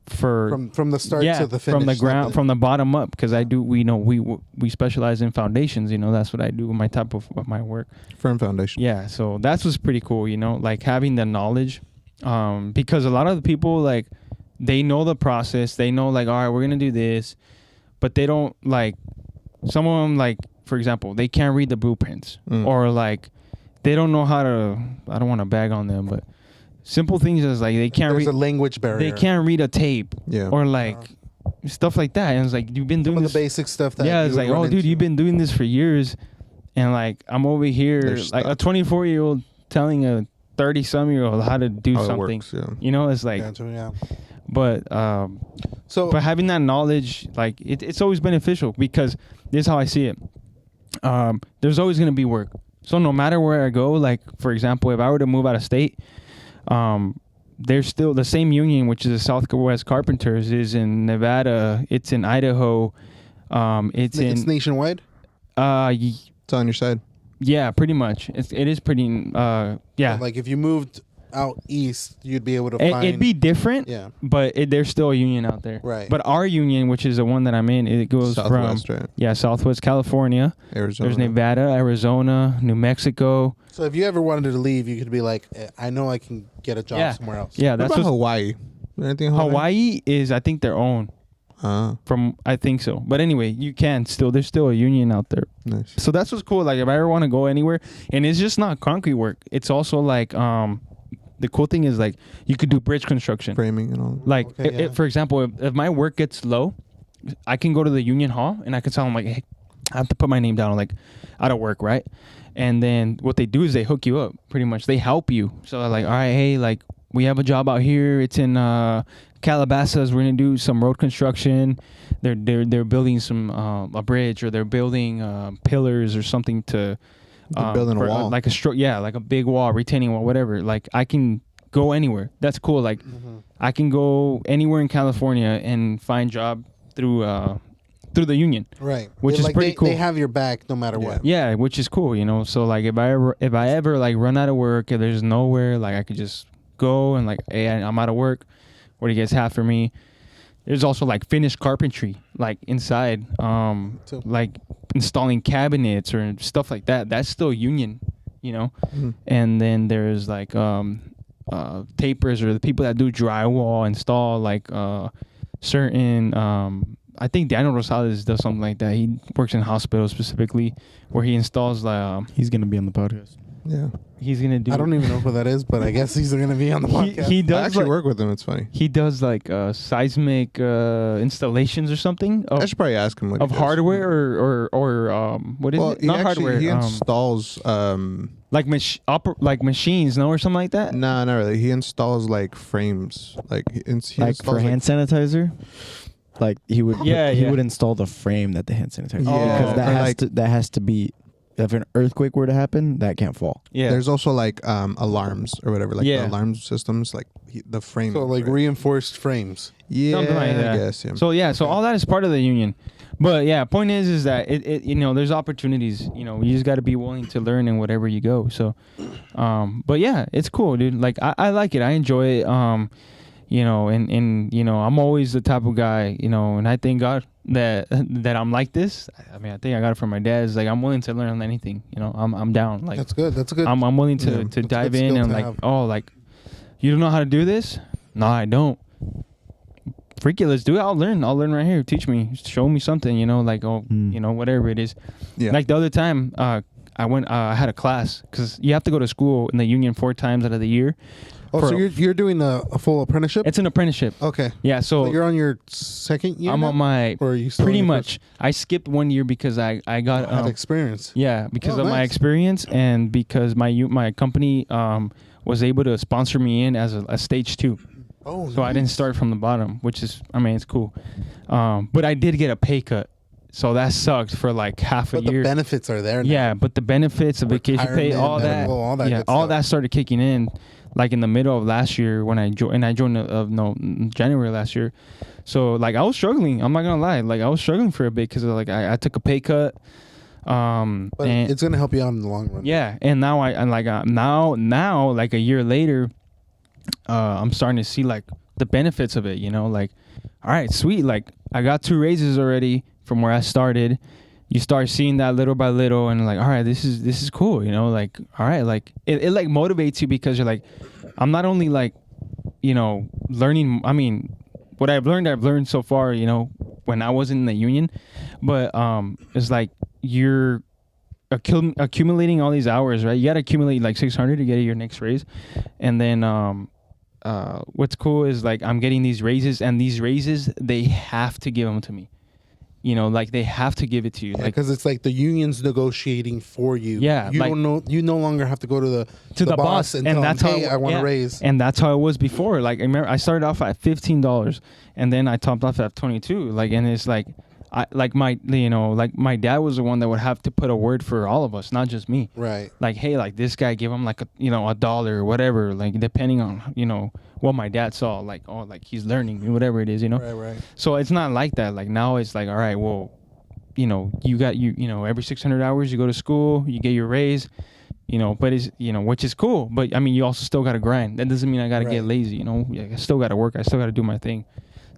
for from the start to the finish. from the ground, like from the bottom up, because I do, we specialize in foundations, you know, that's what I do, my type of my work. Firm foundation. Yeah, so that's what's pretty cool, you know, like having the knowledge, because a lot of the people, like, they know the process, they know, like, all right, we're gonna do this, but they don't, like, some of them, like, for example, they can't read the blueprints, or like they don't know how to, I don't want to bag on them, but simple things is like they can't There's read a language barrier. they can't read a tape, Yeah. or like stuff like that, and it's like, you've been Some doing of this, the basic stuff that. yeah, you it's would like, run oh dude, into. you've been doing this for years, and like I'm over here They're like a stuck. 24-year-old telling a 30-some-year-old how to do How it something, works, yeah. you know, it's like, Gotcha, yeah. but So but having that knowledge, like it's always beneficial, because this is how I see it. There's always going to be work. So no matter where I go, like, for example, if I were to move out of state, there's still the same union, which is the Southwest Carpenters, is in Nevada. It's in Idaho. It's it's nationwide. It's on your side. Yeah, pretty much. It is pretty, yeah. Like if you moved out east, you'd be able to find. It'd be different, Yeah. but there's still a union out there. Right. But our union, which is the one that I'm in, it goes Southwest, from, right? yeah, Southwest California. Arizona. There's Nevada, Arizona, New Mexico. So if you ever wanted to leave, you could be like, I know I can get a job Yeah. somewhere else. Yeah, What that's about what Hawaii? Anything in Hawaii? Hawaii is, I think, their own. From, I think so. But anyway, you can still, there's still a union out there. Nice. So that's what's cool. Like if I ever want to go anywhere, and it's just not concrete work. It's also like, the cool thing is like you could do bridge construction. Framing and all. Like, Okay, yeah. for example, if my work gets low, I can go to the union hall and I can tell them like, hey, I have to put my name down, like, out of work, right? And then what they do is they hook you up. Pretty much, they help you. So they're like, all right, hey, like we have a job out here. It's in Calabasas. We're gonna do some road construction. They're building some a bridge, or they're building pillars or something to. They're building a for, wall. like like a big wall, retaining wall, whatever. Like I can go anywhere. That's cool. Like I can go anywhere in California and find job through the union. Right. Which is like pretty cool. They have your back no matter what. Yeah, which is cool, you know. So like if I ever like run out of work, if there's nowhere, like I could just go and like, hey, I'm out of work. What do you guys have for me? There's also like finished carpentry, like inside, like installing cabinets or stuff like that. That's still union, you know. And then there's like tapers, or the people that do drywall, install like certain. I think Daniel Rosales does something like that. He works in hospitals specifically, where he installs. He's gonna be on the podcast. Yeah. He's gonna do. I don't even know who that is, but I guess he's going to be on the podcast. He I does actually like, work with him. It's funny. he does like seismic installations or something I should probably ask him what of he does. hardware or what is Well, it? he Not actually, hardware. He installs. Like like machines, no, or something like that. Nah, not really. He installs like frames, like he Like for installs, hand sanitizer, like he would. Yeah, he yeah. would install the frame that the hand sanitizer. Yeah, because that or has like- to. That has to be. If an earthquake were to happen, that can't fall. Yeah, There's also like alarms or whatever, like Yeah. the alarm systems, like the frame. So like right? reinforced frames. Yeah, something like that. I guess. Yeah. So all that is part of the union. But yeah, point is that it you know, there's opportunities. You know, you just got to be willing to learn in whatever you go. So, but yeah, it's cool, dude. Like I like it. I enjoy it. You know, and you know, I'm always the type of guy. You know, and I thank God that I'm like this. I mean, I think I got it from my dad. It's like I'm willing to learn on anything. You know, I'm down. Like That's good. That's a good. I'm willing to Yeah, to that's a dive good in skill and to like, have. oh, like you don't know how to do this? No, I don't. Freak it, let's do it. I'll learn right here. Teach me, show me something, you know, like, oh, you know, whatever it is. Yeah. Like the other time, I went, I had a class, because you have to go to school in the union 4 times out of the year. Oh, For- so you're doing a full apprenticeship? It's an apprenticeship. Okay. Yeah, so So you're on your second year. I'm now? on my Or are you still pretty on your much. I skipped 1 year because I got first? Had experience. yeah, because Oh, of my nice. experience and because my company was able to sponsor me in as a stage 2. Oh, So I didn't start from the bottom, which is, I mean, it's cool. But I did get a pay cut. So that sucked for like half But a the year. benefits are there now. Yeah, but the benefits of vacation pay, Retirement, all that, medical, all that yeah, good all stuff. that started kicking in, like in the middle of last year when I joined. And I joined January last year. So like I was struggling. I'm not gonna lie. Like I was struggling for a bit because like I took a pay cut. But And it's gonna help you out in the long run. yeah, and now now like a year later, I'm starting to see like the benefits of it. You know, like all right, sweet. Like I got 2 raises already from where I started. You start seeing that little by little, and like, all right, this is cool. You know, like all right, like it like motivates you because you're like, I'm not only like, you know, learning. I mean, what I've learned so far. You know, when I wasn't in the union, but it's like you're accumulating all these hours, right? You got to accumulate like 600 to get your next raise. And then what's cool is like I'm getting these raises, and these raises, they have to give them to me. You know, like they have to give it to you. Like because it's like the union's negotiating for you. Yeah, you like- don't know. You no longer have to go to the boss, and and tell that's him, how hey, I want yeah. to raise. And that's how it was before. Like I remember I started off at $15, and then I topped off at 22. Like, and it's like my dad was the one that would have to put a word for all of us, not just me. Right. Like, hey, like this guy, give him like a dollar or whatever, like depending on what my dad saw, like, oh, like he's learning, whatever it is, Right. So it's not like that. Like now it's like, all right, well, you got every 600 hours you go to school, you get your raise, but it's which is cool. But I mean, you also still got to grind. That doesn't mean I got to get Right. lazy. I still got to work. I still got to do my thing.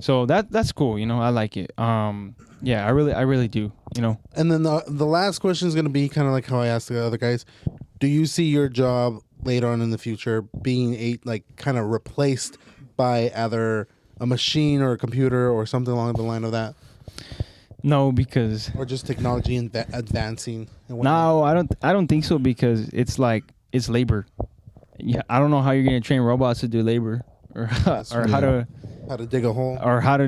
So that's cool. I like it. Yeah, I really do. And then the last question is going to be kind of like how I asked the other guys. Do you see your job later on in the future being kind of replaced by either a machine or a computer or something along the line of that, No, because or just technology advancing? And whatnot? no, I don't think so, because it's labor. Yeah, I don't know how you're gonna train robots to do labor or true. how to How to dig a hole?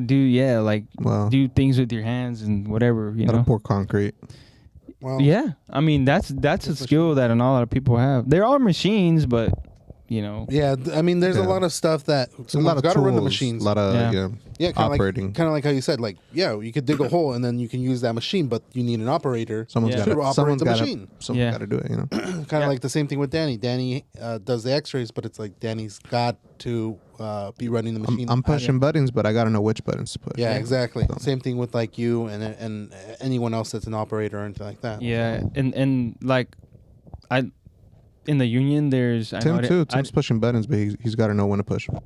do Well, do things with your hands and whatever, how to pour concrete. Well, Yeah, I mean that's a skill that not a lot of people have. There are machines, but Yeah, I mean, there's a Yeah. lot of stuff that A lot someone's of got to run the tools, machines. A lot of Yeah. Yeah, kind operating. of like how you said, like, yeah, you could dig a hole and then you can use that machine, but you need an operator. Someone's Yeah. got To operate someone's the got machine. someone's Yeah. got to do it. Kind of Yeah. like the same thing with Danny. Danny does the X-rays, but it's like Danny's got to be running the machine. I'm pushing buttons, but I got to know which buttons to push. Yeah, exactly. So- Same thing with like you and anyone else that's an operator or anything like that. yeah, and like in the union there's Tim too. Tim's pushing buttons, but he's got to know when to push them.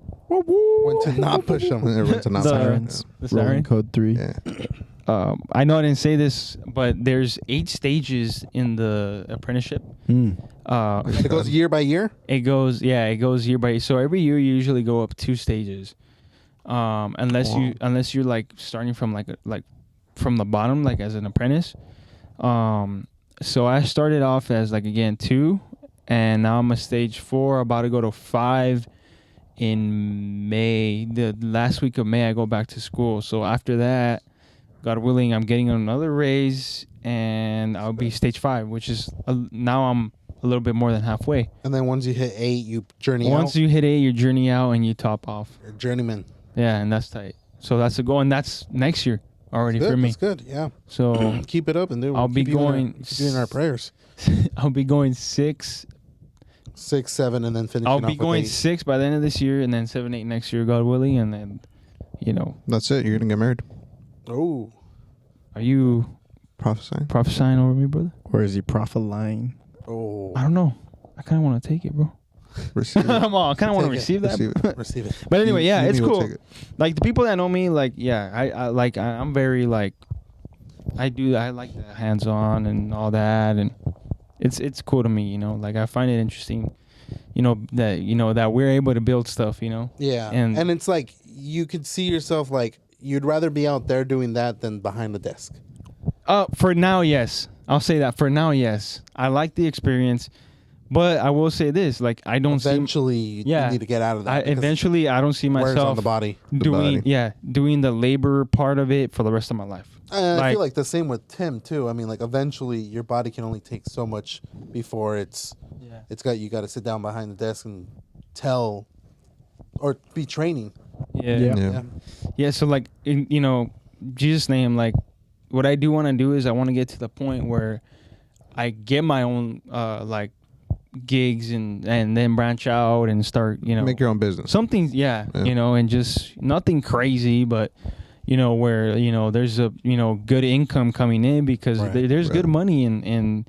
When to not push them. When to not The- push 'em. Sirens. the Rolling siren? code 3. Yeah. I know I didn't say this, but there's 8 stages in the apprenticeship. It goes year by year. It goes year by year. So every year you usually go up 2 stages, unless you're like starting from like from the bottom, like as an apprentice. So I started off as 2, and now I'm a stage 4, about to go to 5 in May. The last week of May I go back to school. So after that, God willing, I'm getting another raise, and I'll be stage 5, which is now I'm a little bit more than halfway. And then once you hit 8, you journey Once out. you hit 8, you journey out and you top off. You're a journeyman. Yeah, and that's tight. So that's a goal, and that's next year already Good, for me. that's good. Yeah. So Keep it up and do. I'll be going keep you in our prayers. I'll be going 6. 6, 7, and then finishing I'll off be with going 8. 6 by the end of this year, and then 7, 8 next year, God willing, and then That's it. You're gonna get married. Oh. Are you Prophesying. prophesying over me, brother? Or is he prophesying? Oh. I don't know. I kind of want to take it, bro. Receive it. Come on, I kind of want to Take it. receive that. Receive it. Receive it. But anyway, yeah, You it's will cool. take it. Like the people that know me, I'm very I like the hands-on and all that, and it's cool to me, like I find it interesting, that we're able to build stuff, Yeah. And- And it's like you could see yourself like you'd rather be out there doing that than behind the desk. For now, yes, I'll say that. For now, yes, I like the experience, But I will say this, like I don't see. Eventually, you Yeah. need to get out of that. because Eventually, I don't see it wears on myself the body. doing body. doing the labor part of it for the rest of my life. I Like- feel like the same with Tim too. I mean, like eventually, your body can only take so much before you got to sit down behind the desk and tell or be training. Yeah. Yeah. Yeah. Yeah, so like Jesus' name, like what I do want to do is I want to get to the point where I get my own like gigs and then branch out and start, Make your own business. something, yeah, Yeah. and just nothing crazy, but where there's a good income coming in because Right, there's good right. money in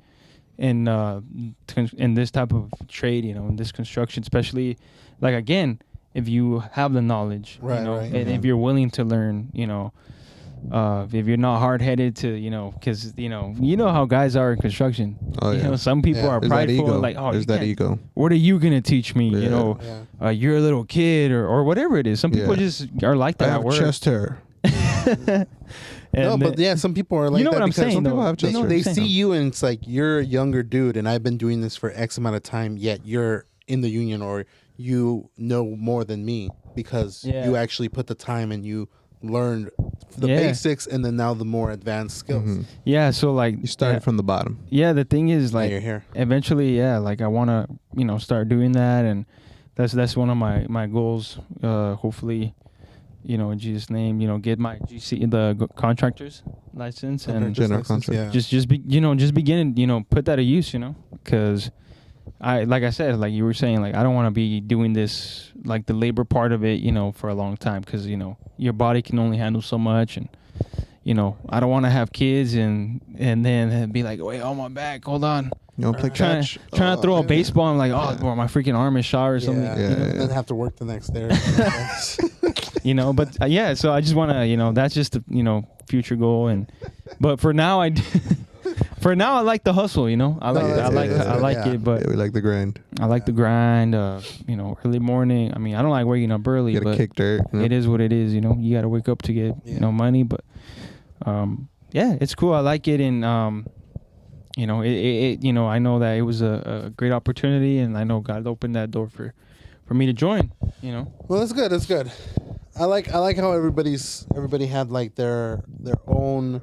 this type of trade, in this construction, especially like again, if you have the knowledge, Right, right. and if you're willing to learn, if you're not hard headed to, because you know how guys are in construction. Oh, yeah. Some people Yeah. are There's that prideful, ego. like, oh, There's you that can't- ego. what are you gonna teach me? Yeah. Yeah. You're a little kid or whatever it is. Some people Yeah. just are like I that have at work. chest hair. No, And but yeah, some people are like you know that what I'm because saying, some people though. have You know what they I'm saying. see you and it's like you're a younger dude and I've been doing this for X amount of time, yet you're in the union or you know more than me because Yeah. you actually put the time and you learned the Yeah. basics and then now the more advanced skills. Mhm. Yeah, so like You started from the bottom. yeah, the thing is Now like you're here. eventually, yeah, like I want to start doing that, and that's one of my goals. Hopefully, in Jesus' name, get my GC contractor's license and General License, contract. just begin put that to use, because like I said, like you were saying, like I don't want to be doing this like the labor part of it, for a long time, because your body can only handle so much, and I don't want to have kids and then be like, wait, on my back, hold on, You don't play trying catch. to throw a yeah. baseball, I'm like, oh, bro, my freaking arm is shot or something, Yeah. Yeah, And then have to work the next day. but yeah, so I just want to, that's just the future goal, but for now for now I like the hustle, I like No, I that's like good, that's I good, like yeah. it, but Yeah, we like the grind. I like the grind, early morning. I mean, I don't like waking up early, You gotta but kick dirt. it is what it is, you got to wake up to get, Yeah. money, but yeah, it's cool. I like it, and I know that it was a great opportunity, and I know God opened that door for me to join, Well, that's good. That's good. I like how everybody had like their own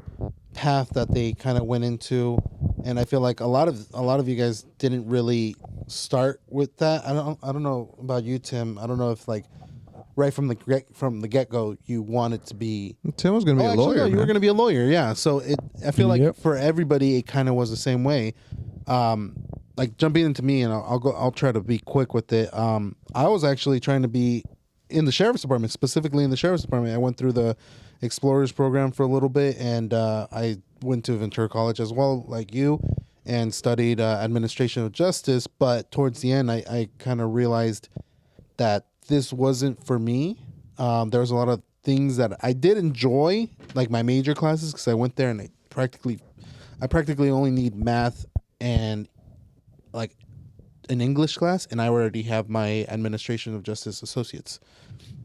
path that they kind of went into, and I feel like a lot of you guys didn't really start with that. I don't know about you, Tim. I don't know if like right from the get go you wanted to be. Tim was gonna be a Actually, lawyer. no, you were man. going to be a lawyer, yeah. So I feel like Yep. for everybody, it kind of was the same way. Like jumping into me, and I'll try to be quick with it. I was actually trying to be in the sheriff's department, specifically in the sheriff's department. I went through the Explorers program for a little bit, and I went to Ventura College as well, like you, and studied administration of justice. But towards the end, I kind of realized that this wasn't for me. There was a lot of things that I did enjoy, like my major classes, because I went there and I practically only need math and like an English class, and I already have my administration of justice associates.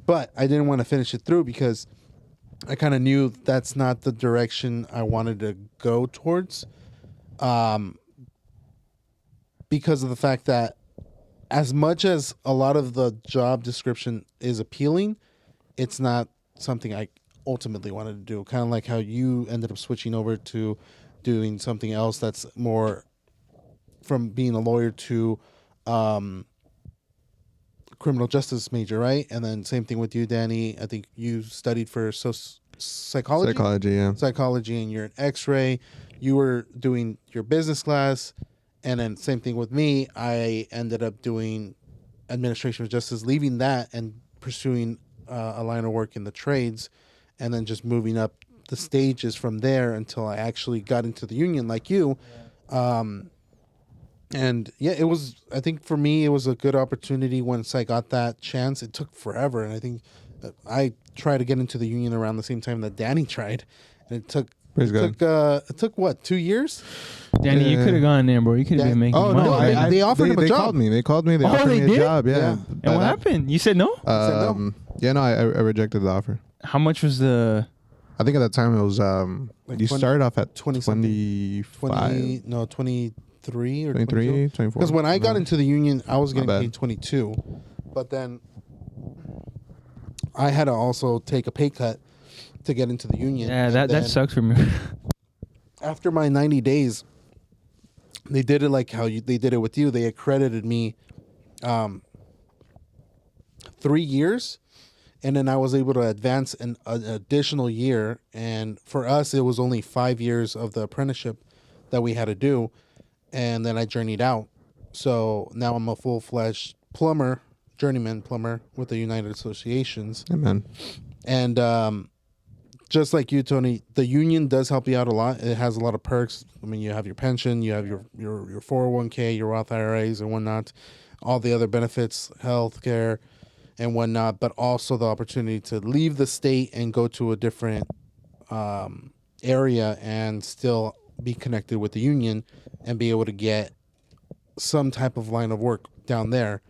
But I didn't want to finish it through because I kind of knew that's not the direction I wanted to go towards. Because of the fact that as much as a lot of the job description is appealing, it's not something I ultimately wanted to do. Kind of like how you ended up switching over to doing something else that's more from being a lawyer to criminal justice major, right? And then same thing with you, Danny. I think you studied for psychology. Psychology, and you're an X-ray. You were doing your business class, and then same thing with me. I ended up doing administration of justice, leaving that and pursuing a line of work in the trades, and then just moving up the stages from there until I actually got into the union, like you. And yeah, it was. I think for me, it was a good opportunity once I got that chance. It took forever, and I think I tried to get into the union around the same time that Danny tried, and it took. Praise God. It took what, 2 years? Danny, you Yeah. could have gone there, bro. You could have been making Oh money. no! No, they offered him a they job. Called me. They called me. They Oh, offered they me did? a job. Yeah. Yeah. And what happened? You said no? said no? Yeah, no, I rejected the offer. How much was the? I think at that time it was Like you 20 started off at 20 something. 25. 23 23 or 23, 24. Because when I got No. into the union, I was Not getting bad. paid 22, but then I had to also take a pay cut to get into the union. Yeah, And that then sucks for me. after my 90 days, they did it like how they did it with you. They accredited me 3 years, and then I was able to advance an additional year. And for us, it was only 5 years of the apprenticeship that we had to do, and then I journeyed out. So now I'm a full-fledged plumber, journeyman plumber with the United Associations. Amen. And just like you, Tony, the union does help you out a lot. It has a lot of perks. I mean, you have your pension, you have your 401k, your Roth IRAs and whatnot, all the other benefits, health care and whatnot, but also the opportunity to leave the state and go to a different area and still be connected with the union and be able to get some type of line of work down there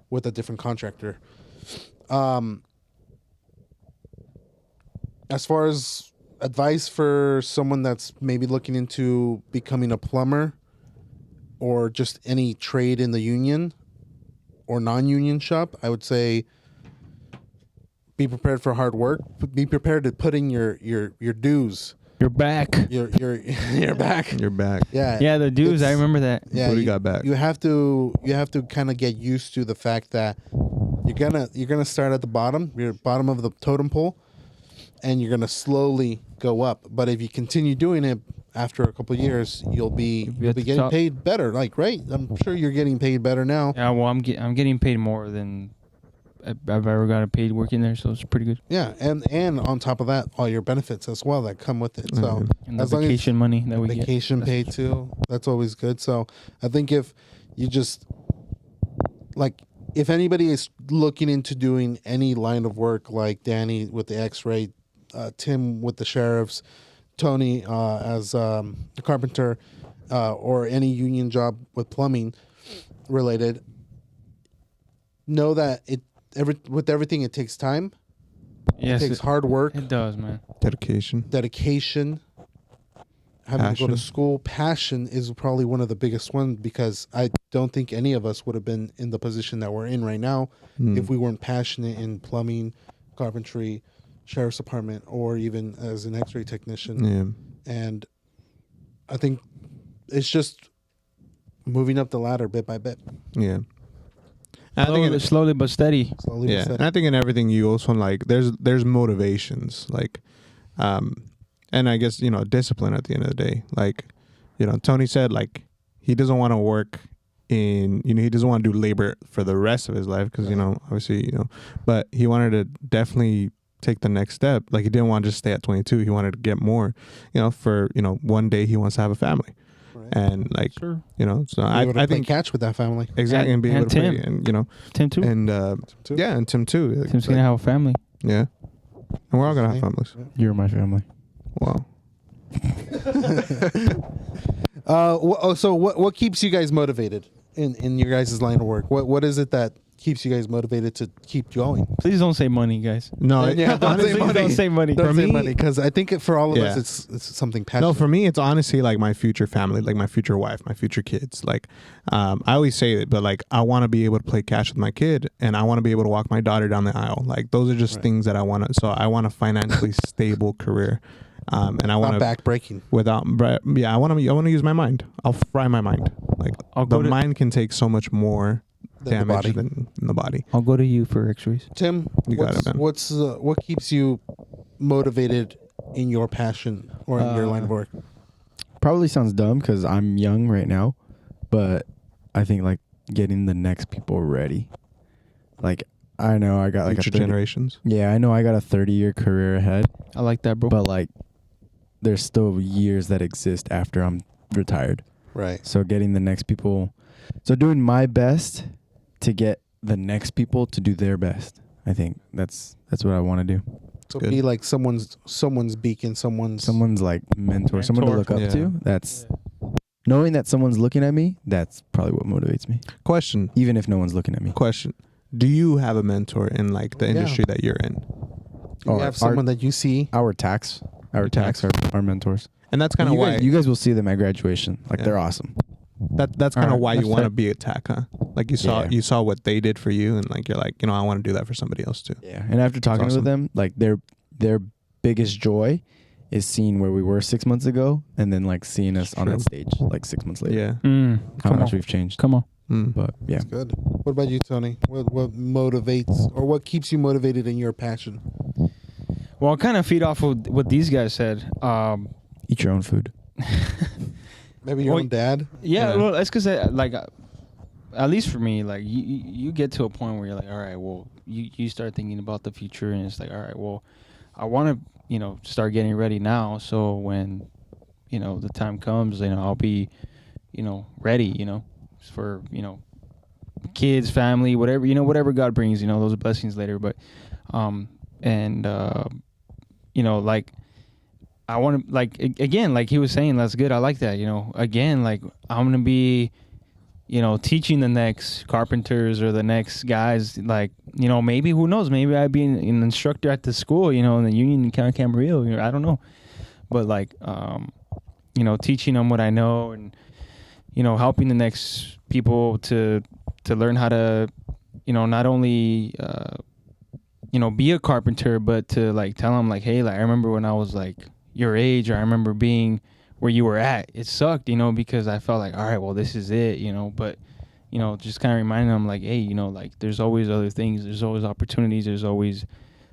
with a different contractor. As far as advice for someone that's maybe looking into becoming a plumber or just any trade in the union or non-union shop, I would say be prepared for hard work. Be prepared to put in your dues. You're back. Your back. You're back. Yeah. Yeah, the dues. I It's- remember that. Yeah, What do you got back? You have to kind of get used to the fact that you're gonna start at the bottom, you're bottom of the totem pole, and you're gonna slowly go up. But if you continue doing it, after a couple of years, you'll be at the getting top. paid better. Like, right? I'm sure you're getting paid better now. Yeah, well, I'm getting paid more than I've ever got paid working there, so it's pretty good. Yeah, and on top of that, all your benefits as well that come with it. So Mhm. And the as long as vacation money that we get. vacation pay too, that's always good. So I think if you just like if anybody is looking into doing any line of work like Danny with the X-ray, Tim with the sheriffs, Tony as a carpenter, or any union job with plumbing related, know that with everything it takes time. Yes, It takes hard work, it does, man. Dedication. dedication, having to go to Passion. school. Passion is probably one of the biggest ones because I don't think any of us would have been in the position that we're in right now Mm. if we weren't passionate in plumbing, carpentry, sheriff's department, or even as an X-ray technician. Yeah. And I think it's just moving up the ladder bit by bit, Yeah. I think Slowly, slowly but steady. slowly but yeah, steady. and I think in everything you also like there's motivations like, and I guess discipline at the end of the day. Like, Tony said like he doesn't want to work in he doesn't want to do labor for the rest of his life because obviously but he wanted to definitely take the next step. Like he didn't want to just stay at 22. He wanted to get more. For one day he wants to have a family. Right. And like Sure. so Be able to I play think catch with that family. exactly and be able and to play Tim. and Tim too. and Too. yeah, and Tim too. Tim's gonna have a family. Yeah. And we're all gonna have Yeah. families. You're my family. Wow. So what keeps you guys motivated in your guys' line of work? What is it that keeps you guys motivated to keep going? Please don't say money, guys. No, Yeah, don't say Please money. don't say money. Don't For say me- money, because I think for all of Yeah. us, it's something passionate. no, for me, it's honestly like my future family, like my future wife, my future kids. Like, I always say it, but like, I want to be able to play catch with my kid, and I want to be able to walk my daughter down the aisle. Like, those are just Right. things that I want to. So I want a financially stable career, and I want not to backbreaking. I want to use my mind. I'll fry my mind. Like I'll the go to mind can take so much more Than the damage body. than the body. I'll go to you for X-rays. Tim, You got it, man. what keeps you motivated in your passion or in your line of work? Probably sounds dumb because I'm young right now, but I think like getting the next people ready. Like I know I got like Future a 30, generations. Yeah, I know I got a 30-year career ahead, I like that, bro. but like there's still years that exist after I'm retired. Right. So getting the next people, so doing my best to get the next people to do their best. I think that's what I want to do. So Good. be like someone's beacon, someone's Someone's like someone to Mentor. look up Yeah. to. That's knowing that someone's looking at me. That's probably what motivates me, Question. even if no one's looking at me. Question. Do you have a mentor in like the Yeah. industry that you're in? you Oh, have someone that you see. Our tax Your are our mentors. And that's kind of you why guys, you guys will see them at graduation. Like Yeah. they're awesome. that's kind of Alright, why you that's want to fair. be a tech, huh? Like Yeah. you saw what they did for you, and like you're like, I want to do that for somebody else too. Yeah. And after talking awesome. with them, like their biggest joy is seeing where we were 6 months ago, and then like seeing us on True. that stage like 6 months later. Yeah. How Come much on. we've changed. Come on. Mm. But yeah. That's good. What about you, Tony? What motivates or what keeps you motivated in your passion? Well, I'll kind of feed off of what these guys said. Eat your own food. Maybe your Well, own dad. Yeah, Yeah. well, that's because at least for me, like you get to a point where you're like, all right, well, you start thinking about the future, and it's like, all right, well, I want to start getting ready now, so when the time comes, I'll be ready, for kids, family, whatever whatever God brings, those are blessings later, but like I want to, like, again, like he was saying, that's good. I like that, again, like I'm going to be, teaching the next carpenters or the next guys, like, maybe, who knows, maybe I'd be an instructor at the school, in the Union in County Camarillo, I don't know. But like, teaching them what I know, and, helping the next people to learn how to, not only, be a carpenter, but to like tell them like, hey, like I remember when I was like your age, or I remember being where you were at. It sucked, because I felt like, all right, well, this is it, but just kind of reminding them like, hey, like there's always other things, there's always opportunities, there's always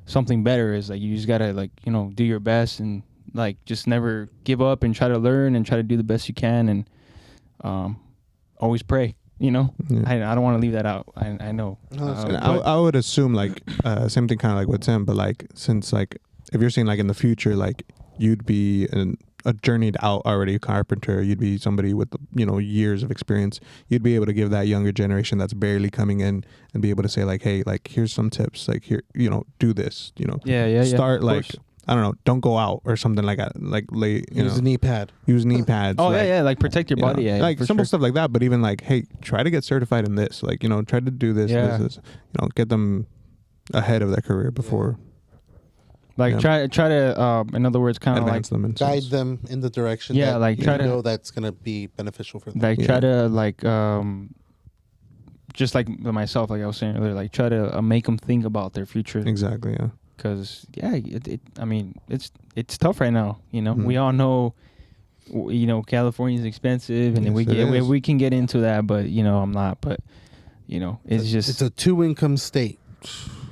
something better. Is like you just gotta like do your best, and like just never give up, and try to learn and try to do the best you can, and always pray. Yeah. I don't want to leave that out. I know. No, that's And good. I would assume like same thing kind of like with Tim, but like since like if you're saying like in the future, like you'd be a journeyed out already carpenter, you'd be somebody with years of experience, you'd be able to give that younger generation that's barely coming in and be able to say like, hey, like here's some tips, like here, do this, Yeah. start of like course. I don't know, don't go out or something like that, like Use a knee pad. use knee pads. Oh like, yeah, like protect your you know, body. Yeah, like for simple sure. stuff like that. But even like, hey, try to get certified in this. Like, try to do this. Yeah. This, get them ahead of their career before Like Yeah. try to in other words, kind of like advance them and Guide them in the direction. Yeah, that like, you try to- know that's gonna be beneficial for them. like Yeah. try to like just like myself, like I was saying earlier, like try to make them think about their future, Exactly. Yeah. because I mean it's tough right now. Mhm. We all know. California's expensive, and Yes, we it is. we can get into that, but I'm not. But it's just It's a 2-income state.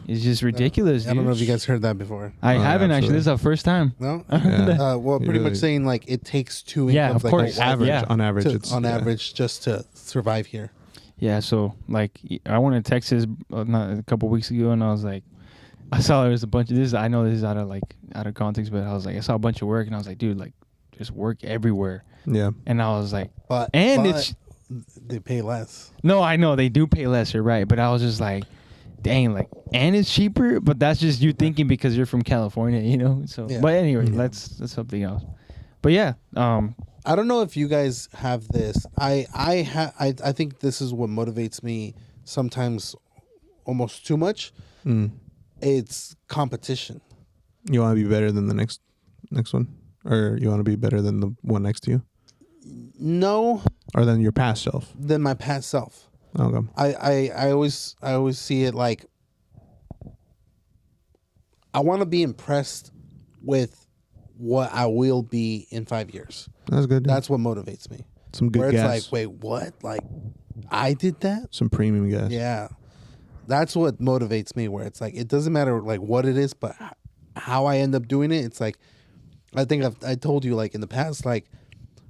it's just ridiculous. I don't know if you dude. guys heard that before. I Oh, haven't actually. absolutely. This is our first time. No. Yeah. Well, pretty Really- much saying like it takes 2 Yeah, incomes, of like, course. Average Yeah. on average, to- it's on yeah. average just to survive here. Yeah, so like I went to Texas not a couple weeks ago, and I was like, I saw there was a bunch of this. I know this is out of context, but I was like, I saw a bunch of work, and I was like, dude, like just work everywhere. Yeah. And I was like, But and but it's they pay less. no, I know they do pay less, you're right, but I was just like, dang, like, and it's cheaper, but that's just you thinking because you're from California, So, Yeah. but anyway, Yeah. that's something else. But yeah, I don't know if you guys have this. I think this is what motivates me sometimes almost too much. Mm. It's competition. You want to be better than the next one, or you want to be better than the one next to you, No, or than your past self. than my past self. Okay. I always see it like I want to be impressed with what I will be in 5 years. That's good. That's what motivates me. some good Where it's gas. like, wait, what? Like I did that? Some premium gas. Yeah. That's what motivates me, where it's like it doesn't matter like what it is, but how I end up doing it. It's like I think I told you like in the past, like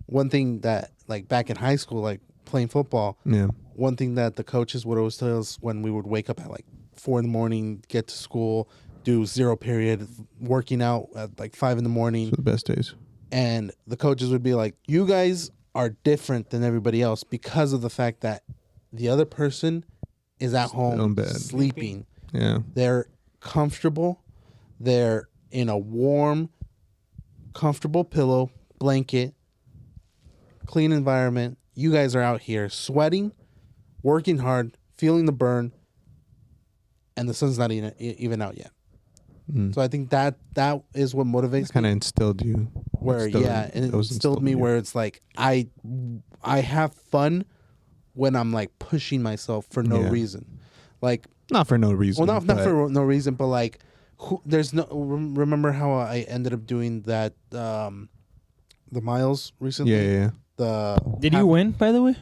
one thing that like back in high school, like playing football, Yeah. one thing that the coaches would always tell us when we would wake up at like 4 a.m, get to school, do 0 period, working out at like 5 a.m, For the best days. and the coaches would be like, you guys are different than everybody else because of the fact that the other person is at home on bed. sleeping. Yeah. They're comfortable. They're in a warm, comfortable pillow, blanket, clean environment. You guys are out here sweating, working hard, feeling the burn, and the sun's not even out yet. So I think that is what motivates Kind me. of instilled you. Where instilled- and it was instilled me in you. where it's like I have fun when I'm like pushing myself for no Yeah. reason, like Not for no reason. well not but- for no reason, but like there's no remember how I ended up doing that the miles recently. Yeah. The Did you win, by the way?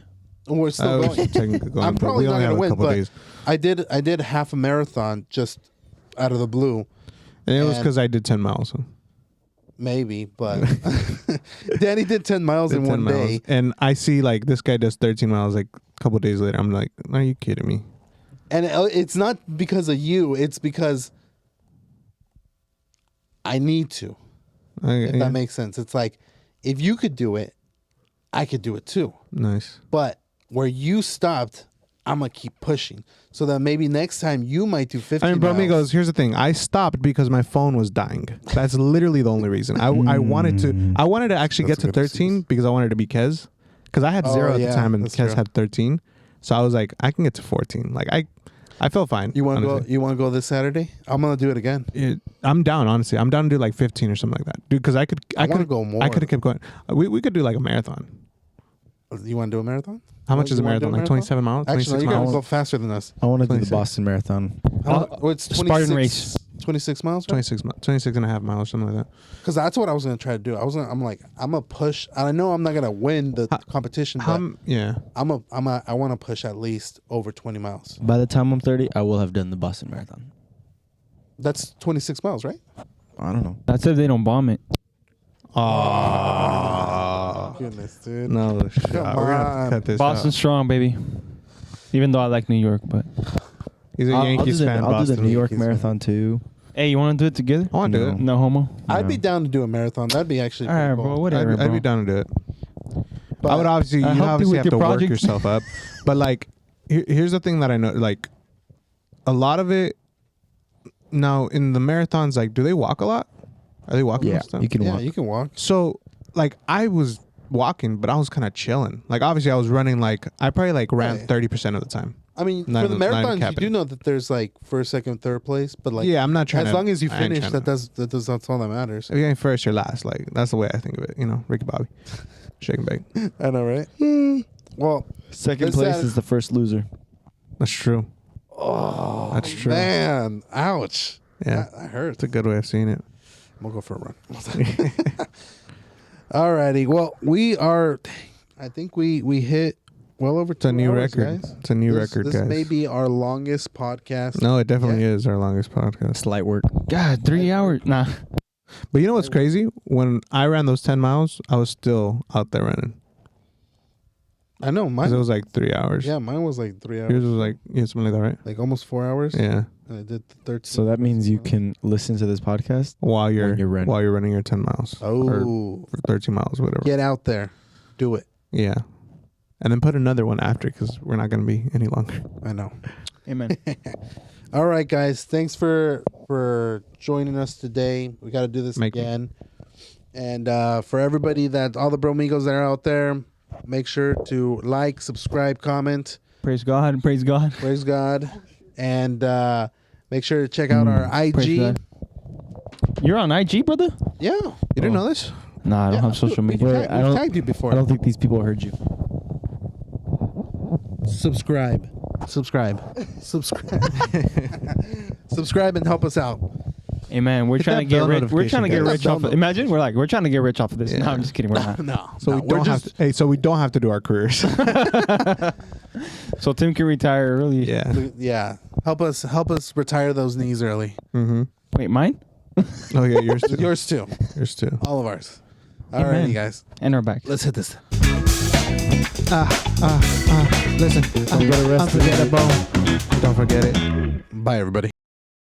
We're still I was going. technically going, I'm but probably we not only gonna have a win, couple but days. I did half a marathon just out of the blue. And it was and- because I did 10 miles. So. Maybe, but Danny did 10 miles Did in 10 one miles. day. And I see like this guy does 13 miles like a couple days later. I'm like, are you kidding me? And it's not because of you, it's because I need to. Okay, If that makes sense. It's like if you could do it, I could do it too. nice. But where you stopped, I'm going to keep pushing. So that maybe next time you might do 50 I mean, bro, miles. amigos, here's the thing. I stopped because my phone was dying. That's literally the only reason. I wanted to actually That's get a to good 13 because I wanted to be Kez. Because I had Oh, 0 at yeah, the time and that's Kez true. had 13. So I was like, I can get to 14. Like I felt fine. You want to go? honestly. You want to go this Saturday? I'm gonna do it again. I'm down, honestly. I'm down to do like 15 or something like that, dude. Because I I wanna could go more. I could have kept going. We could do like a marathon. You want to do a marathon? How much is a You wanna do marathon? Like 27 miles, Actually, 26 you're gonna miles, go faster than us. I want to do the 26. Boston Marathon. It's 26, Spartan race. 26 miles. 26 and a half miles, something like that. Because that's what I was gonna try to do. I'm gonna push. I know I'm not gonna win the competition, but Yeah. I want to push at least over 20 miles. By the time I'm 30, I will have done the Boston Marathon. That's 26 miles, right? I don't know. That's if they don't bomb it. Oh. Goodness, dude. No, shit. Come We're gonna have on. to cut this Boston out. strong, baby. Even though I like New York, but He's a I'll Yankees do fan. I'll do Boston the New York Yankees fan. Marathon too. hey, you want to do it together? I want to do No. it. No homo. I'd be No. down to do a marathon. That'd be actually All right, pretty bro. cool. Whatever, I'd bro. be down to do it. But I would obviously, I you helped you obviously with have your to work project. yourself up, but like, here's the thing that I know, like, a lot of it now in the marathons, like, do they walk a lot? Are they walking? Yeah, most of the time? you can yeah, walk. you can walk. So, like, I was walking, but I was kind of chilling. Like, obviously, I was running. Like, I probably like ran Right. 30% of the time. I mean, Not for the even- not even marathons, you capping. do know that there's like first, second, third place, but like yeah, I'm not trying. as to, long as you I ain't finish, trying to- that's all that matters. If you're getting first or last, like that's the way I think of it. You know, Ricky Bobby, shake and bake. I know, right? Well, Second This place Saturday- is the first loser. That's true. oh, That's true. man, ouch. Yeah, that hurts. it's a good way of seeing it. We'll go for a run. Alrighty. Well, we are. I think we hit well over 2 It's a new hours, record. guys. It's a new This record, guys. may be our longest podcast. No, it definitely Yeah. is our longest podcast. Slight work. God, 3 hours. Nah. But you know what's crazy? When I ran those 10 miles, I was still out there running. I know 'Cause mine. it was like 3 hours. Yeah, mine was like 3 hours. Yours was like, yeah, something like that, right? like almost 4 hours. Yeah. And I did 13. So that means you can listen to this podcast. While you're you're running. your 10 miles. Or Oh, 13 miles, whatever. get out there, do it. Yeah. And then put another one after because we're not going to be any longer. I know. Amen. All right, guys. Thanks for joining us today. We got to do this Make me. again. And for everybody all the bromigos that are out there, make sure to like, subscribe, comment. Praise God. Praise God. Praise God. And make sure to check out our Praise IG. God. You're on IG, brother? Yeah. You didn't know this? Nah, I don't Yeah, have social we media. tagged- I we don't- tagged you before. I don't think these people heard you. Subscribe. Subscribe. Subscribe and help us out. Hey man, we're Hit trying to that get bell rich. We're trying to get notification, rich off. guys. Imagine we're trying to get rich off of this. Yeah. No, I'm just kidding. We're not. No. So no, we don't have to. Hey, so we don't have to do our careers. So Tim can retire early. yeah. Yeah. Help us retire those knees early. Mm-hmm. Wait, mine? Oh yeah, yours too. Yours too. Yours too. All of ours. All Amen. right, you guys. And our back. Let's hit this. Listen, Don't get arrested. unforgettable. Don't forget it. Bye, everybody.